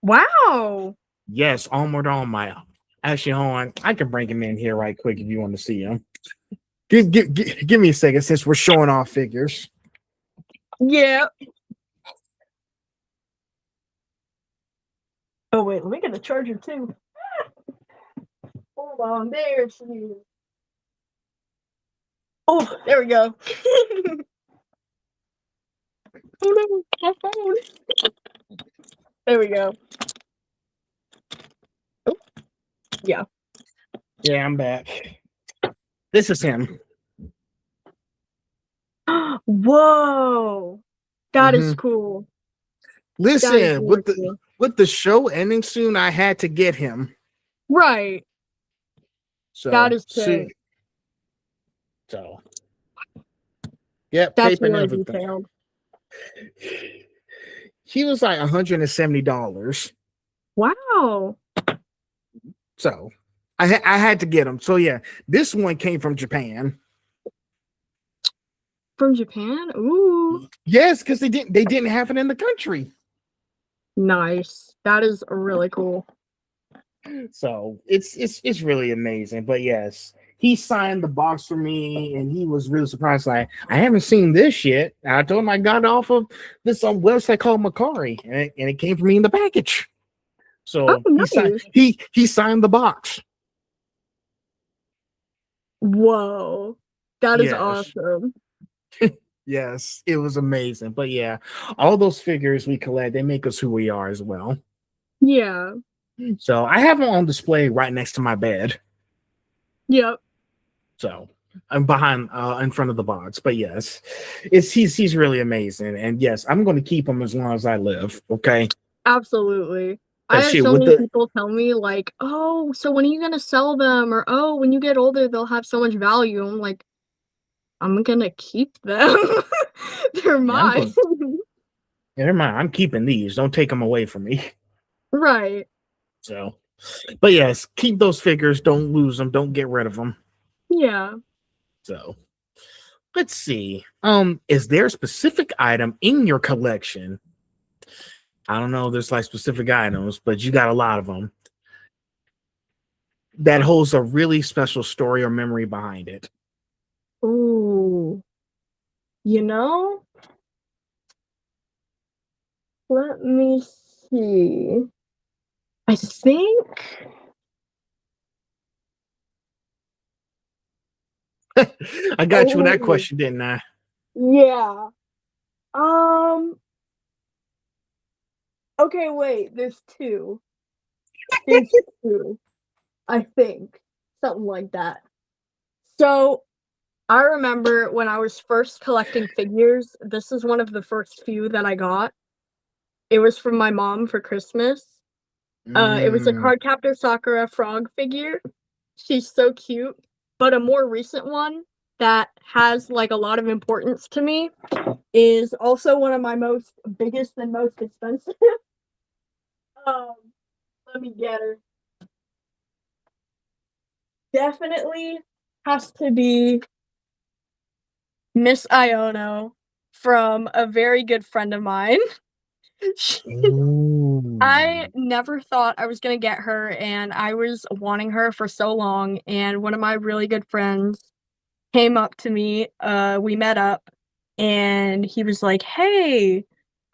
S2: Wow.
S1: Yes, armored All Might. Actually, hold on. I can bring him in here right quick if you want to see him. Give me a second since we're showing off figures.
S2: Yeah. Oh wait, let me get the charger too. Hold on, there she is. Oh, there we go. Oh no, my phone. There we go. Oh, yeah.
S1: Yeah, I'm back. This is him.
S2: Whoa, that is cool. That is
S1: Listen,
S2: really cool.
S1: with the show ending soon, I had to get him.
S2: Right, that
S1: So
S2: is
S1: see,
S2: sick.
S1: so yep,
S2: That's
S1: cape and
S2: really
S1: everything.
S2: detailed.
S1: He was like $170.
S2: Wow.
S1: So I had to get him. So yeah, this one came from Japan.
S2: From Japan? Ooh,
S1: Yes, because they didn't have it in the country.
S2: nice. That is really cool.
S1: So it's really amazing. But yes, he signed the box for me, and he was really surprised. Like, I haven't seen this yet. I told him I got it off of this website called Macari, and it came for me in the package.
S2: Oh,
S1: So
S2: nice.
S1: he signed the box.
S2: Whoa, that is
S1: Yes.
S2: awesome.
S1: Yes, it was amazing. But yeah, all those figures we collect, they make us who we are as well.
S2: Yeah.
S1: So I have them on display right next to my bed.
S2: Yep.
S1: So I'm behind in front of the box. But yes, he's really amazing. And yes, I'm gonna keep him as long as I live. Okay.
S2: Absolutely. I have
S1: Shit
S2: so
S1: with
S2: many
S1: the
S2: people tell me like, "Oh, so when are you gonna sell them?" Or, "Oh, when you get older, they'll have so much value." I'm like, "I'm gonna keep them. They're
S1: yeah, I'm
S2: mine."
S1: going never mind. I'm keeping these. Don't take them away from me.
S2: Right.
S1: So but yes, keep those figures, don't lose them, don't get rid of them.
S2: Yeah.
S1: So let's see. Is there a specific item in your collection? I don't know. There's like specific items, but you got a lot of them that holds a really special story or memory behind it.
S2: Ooh. You know, let me see. I think
S1: I got you with that
S2: oh,
S1: question, didn't I?
S2: yeah. Um, Okay, wait, there's 2. There's 2, I think. Something like that. So, I remember when I was first collecting figures, this is one of the first few that I got. It was from my mom for Christmas. It was a
S1: Mm.
S2: Cardcaptor Sakura frog figure. She's so cute. But a more recent one that has, like, a lot of importance to me is also one of my biggest and most expensive. Um, Let me get her. Definitely has to be Miss Iono from a very good friend of mine. I
S1: Ooh.
S2: never thought I was gonna get her, and I was wanting her for so long, and one of my really good friends came up to me, we met up, and he was like, "Hey,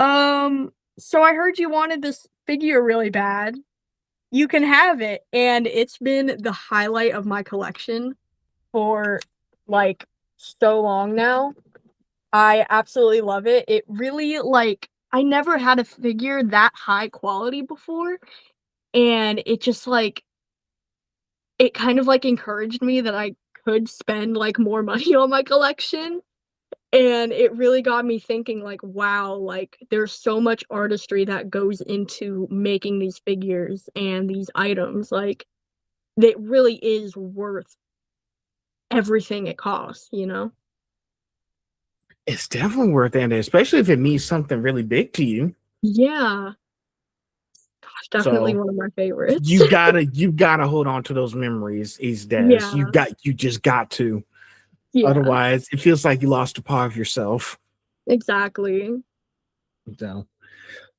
S2: so I heard you wanted this figure really bad. You can have it." And it's been the highlight of my collection for, like, so long now. I absolutely love it. It really, like, I never had a figure that high quality before, and it just, like, it kind of, like, encouraged me that I could spend, like, more money on my collection, and it really got me thinking, like, wow, like, there's so much artistry that goes into making these figures and these items, like, it really is worth everything it costs, you know?
S1: It's definitely worth it, especially if it means something really big to you.
S2: Yeah. Gosh, definitely
S1: So
S2: one of my favorites.
S1: you gotta hold on to those memories, is Des.
S2: Yeah,
S1: You just got to.
S2: yeah,
S1: Otherwise, it feels like you lost a part of yourself.
S2: exactly.
S1: So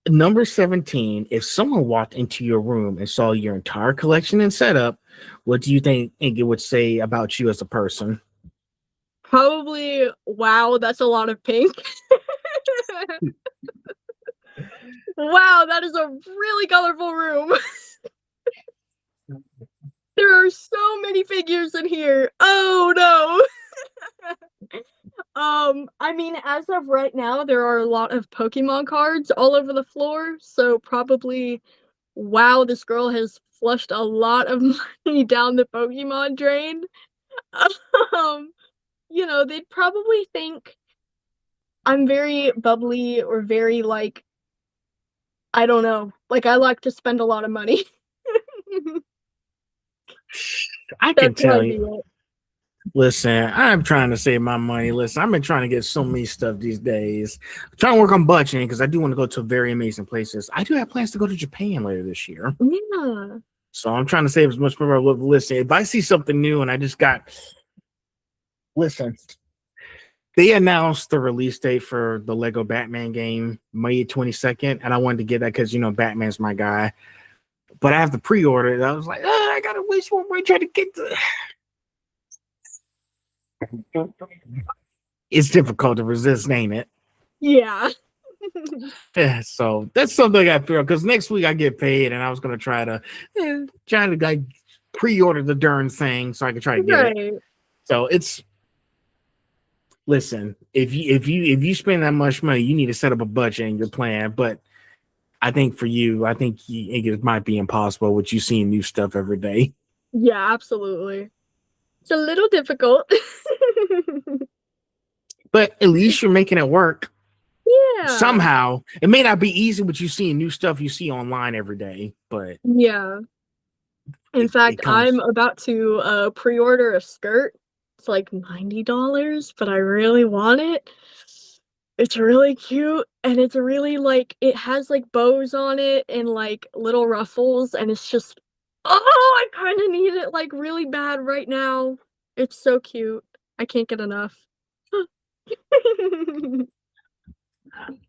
S1: number 17, if someone walked into your room and saw your entire collection and setup, what do you think it would say about you as a person?
S2: Probably, wow, that's a lot of pink. Wow, that is a really colorful room. There are so many figures in here. Oh no. I mean, as of right now, there are a lot of Pokemon cards all over the floor, so probably, wow, this girl has flushed a lot of money down the Pokemon drain. Um, they'd probably think I'm very bubbly or very, like, I don't know, like, I like to spend a lot of money.
S1: I can
S2: That'd
S1: tell
S2: probably
S1: you.
S2: be it.
S1: Listen, I'm trying to save my money. Listen, I've been trying to get so many stuff these days. I'm trying to work on budgeting because I do want to go to very amazing places. I do have plans to go to Japan later this year.
S2: Yeah.
S1: So I'm trying to save as much money as I listen. If I see something new and I just got listen, they announced the release date for the Lego Batman game, May 22nd, and I wanted to get that because Batman's my guy. But I have to pre-order it. I was like, I gotta wait one more try to get the. It's difficult to resist, ain't it?
S2: Yeah.
S1: Yeah, so that's something I feel because next week I get paid, and I was gonna try to like pre-order the darn thing so I can try to get it.
S2: Right.
S1: So it's listen, if you spend that much money, you need to set up a budget in your plan. But I think for you, it might be impossible with you seeing new stuff every day.
S2: Yeah, absolutely. It's a little difficult.
S1: But at least you're making it work
S2: Yeah.
S1: somehow. It may not be easy, but you seeing new stuff you see online every day. But
S2: Yeah. In
S1: it
S2: fact, I'm
S1: comes.
S2: about to, pre-order a skirt. It's like $90, but I really want it. It's really cute, and it's really, like, it has, like, bows on it and, like, little ruffles, and it's just, oh, I kinda need it, like, really bad right now. It's so cute. I can't get enough.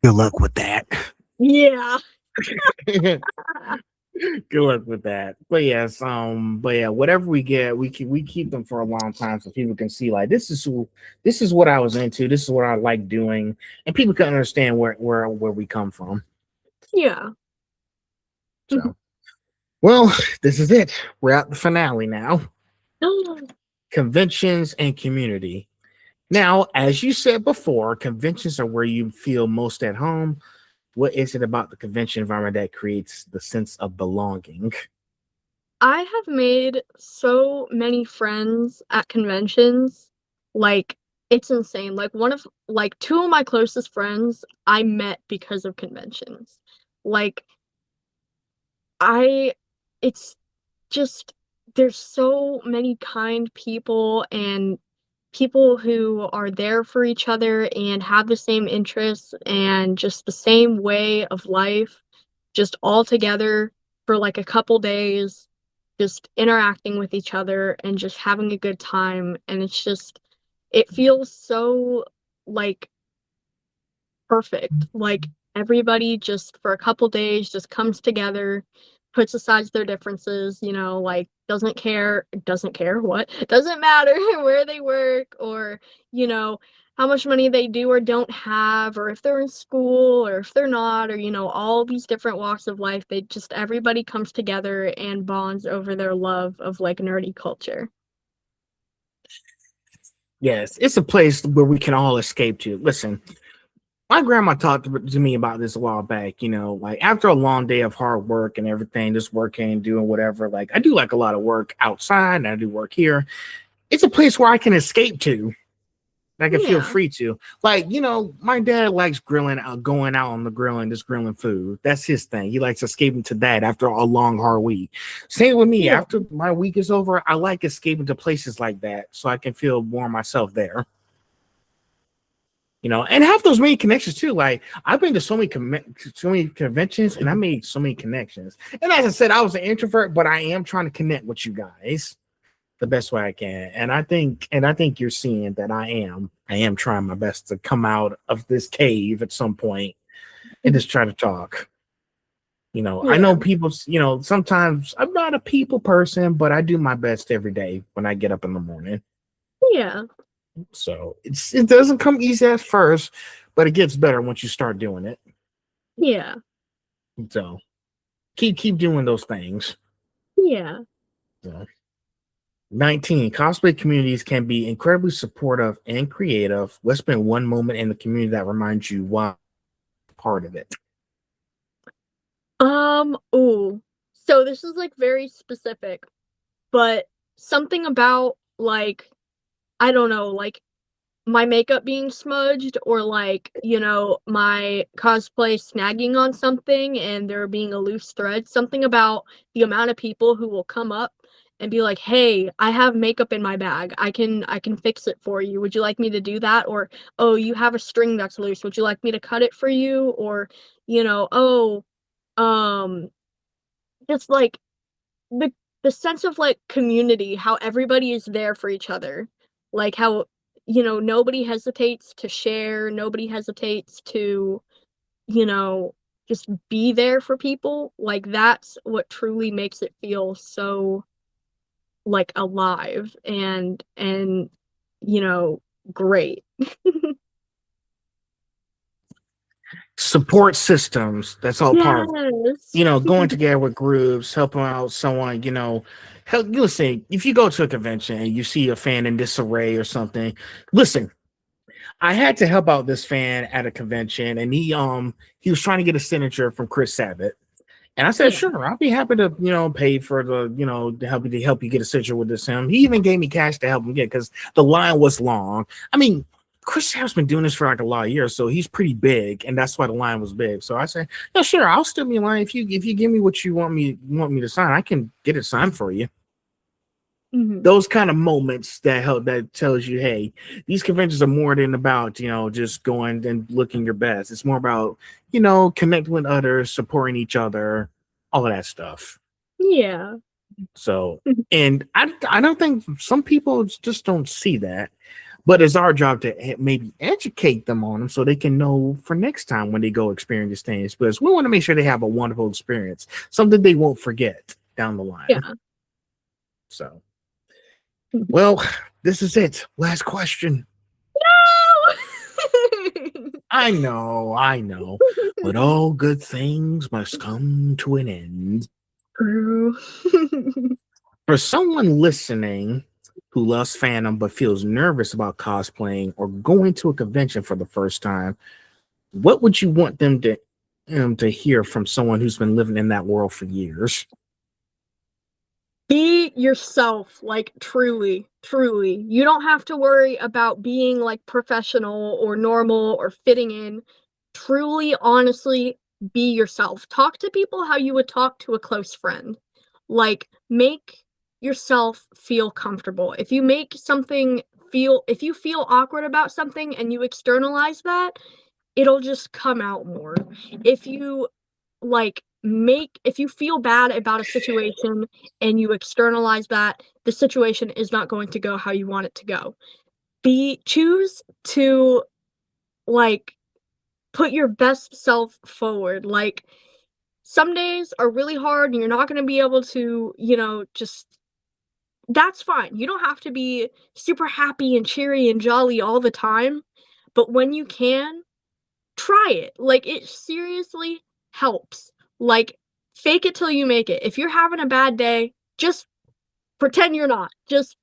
S1: Good luck with that.
S2: Yeah.
S1: Good luck with that. But yes, but yeah, whatever we get, we keep them for a long time so people can see like this is what I was into, this is what I like doing, and people can understand where we come from.
S2: Yeah.
S1: So well, this is it. We're at the finale now. Conventions and community. Now, as you said before, conventions are where you feel most at home. What is it about the convention environment that creates the sense of belonging?
S2: I have made so many friends at conventions, like, it's insane. Like, 2 of my closest friends I met because of conventions. Like, I it's just there's so many kind people and people who are there for each other and have the same interests and just the same way of life, just all together for like a couple days, just interacting with each other and just having a good time. And it feels so like perfect. Like everybody just for a couple days just comes together, puts aside their differences, like doesn't care what, doesn't matter where they work or, you know, how much money they do or don't have, or if they're in school or if they're not, or, all these different walks of life. Everybody comes together and bonds over their love of like nerdy culture.
S1: Yes, it's a place where we can all escape to. Listen, my grandma talked to me about this a while back. Like after a long day of hard work and everything, just working, doing whatever. Like I do like a lot of work outside, and I do work here. It's a place where I can escape to. I can feel
S2: Yeah.
S1: free to. Like, my dad likes grilling out, going out on the grill and just grilling food. That's his thing. He likes escaping to that after a long, hard week. Same with me.
S2: Yeah.
S1: After my week is over, I like escaping to places like that so I can feel more myself there. And have those many connections too. Like I've been to so many conventions and I made so many connections. And as I said, I was an introvert, but I am trying to connect with you guys the best way I can. And I think you're seeing that I am trying my best to come out of this cave at some point and just try to talk. I
S2: Yeah.
S1: know people, sometimes I'm not a people person, but I do my best every day when I get up in the morning.
S2: Yeah.
S1: So it doesn't come easy at first, but it gets better once you start doing it.
S2: Yeah.
S1: So keep doing those things.
S2: Yeah.
S1: So, 19. Cosplay communities can be incredibly supportive and creative. What's been one moment in the community that reminds you why part of it?
S2: Ooh. So this is like very specific, but something about like I don't know, like my makeup being smudged or like, my cosplay snagging on something and there being a loose thread, something about the amount of people who will come up and be like, "Hey, I have makeup in my bag. I can fix it for you. Would you like me to do that?" Or, "Oh, you have a string that's loose. Would you like me to cut it for you?" Or, "Oh, um just like the the sense of like community, how everybody is there for each other. Like how, nobody hesitates to share, nobody hesitates to, you know, just be there for people. Like that's what truly makes it feel so like alive and you know, great.
S1: Support systems. That's all part of it.
S2: Yes.
S1: Going together with groups, helping out someone, help. Listen, if you go to a convention and you see a fan in disarray or something, listen, I had to help out this fan at a convention, and he was trying to get a signature from Chris Sabat. And I said,
S2: Yeah.
S1: sure, I'll be happy to, pay for the, to help you get a signature with this him. He even gave me cash to help him get because the line was long. I mean, Chris Sabat's been doing this for like a lot of years, so he's pretty big, and that's why the line was big. So I said, yeah, sure, I'll still be in line if you give me what you want me to sign, I can get it signed for you.
S2: Mhm.
S1: Those kind of moments that tells you, hey, these conventions are more than about just going and looking your best. It's more about connecting with others, supporting each other, all of that stuff.
S2: Yeah.
S1: So, and I don't think some people just don't see that, but it's our job to maybe educate them on them so they can know for next time when they go experience these things, because we want to make sure they have a wonderful experience, something they won't forget down the line.
S2: Yeah.
S1: So, well, this is it. Last question. I know, but all good things must come to an end.
S2: True.
S1: For someone listening who loves fandom but feels nervous about cosplaying or going to a convention for the first time, what would you want them to? to hear from someone who's been living in that world for years.
S2: Be yourself, like truly. You don't have to worry about being like professional or normal or fitting in. Truly, honestly, be yourself. Talk to people how you would talk to a close friend. Like, make yourself feel comfortable. If you feel awkward about something and you externalize that, it'll just come out more. If you if you feel bad about a situation and you externalize that, the situation is not going to go how you want it to go. Choose to put your best self forward. Like, some days are really hard and you're not going to be able to, just that's fine. You don't have to be super happy and cheery and jolly all the time, but when you can, try it. Like, it seriously helps. Like, fake it till you make it. If you're having a bad day, just pretend you're not. Just,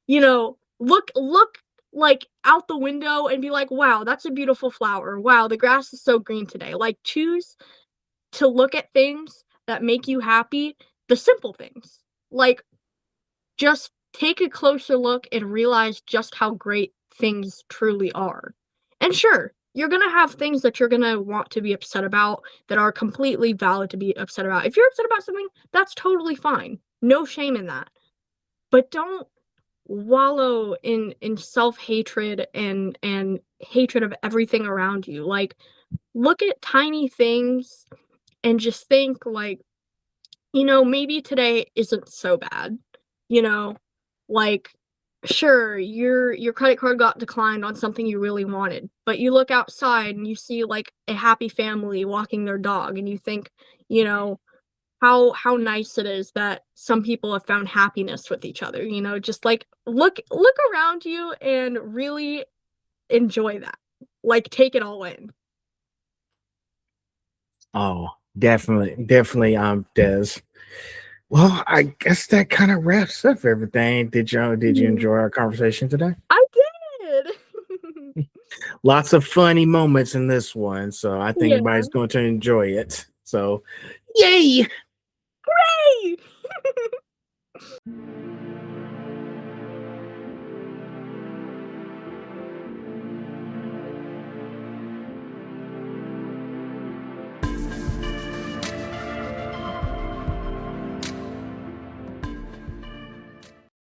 S2: look like out the window and be like, wow, that's a beautiful flower. Wow, the grass is so green today. Like, choose to look at things that make you happy, the simple things. Like, just take a closer look and realize just how great things truly are. And sure, you're gonna have things that you're gonna want to be upset about that are completely valid to be upset about. If you're upset about something, that's totally fine. No shame in that. But don't wallow in self-hatred and hatred of everything around you. Like, look at tiny things and just think like, maybe today isn't so bad. Like, sure, your credit card got declined on something you really wanted, but you look outside and you see like a happy family walking their dog and you think, how nice it is that some people have found happiness with each other. Just like look around you and really enjoy that. Like, take it all in.
S1: Oh, definitely, Des. Well, I guess that kind of wraps up everything. Did you enjoy our conversation today?
S2: I did.
S1: Lots of funny moments in this one, so I think
S2: Yeah.
S1: everybody's going to enjoy it. So, yay!
S2: Hey!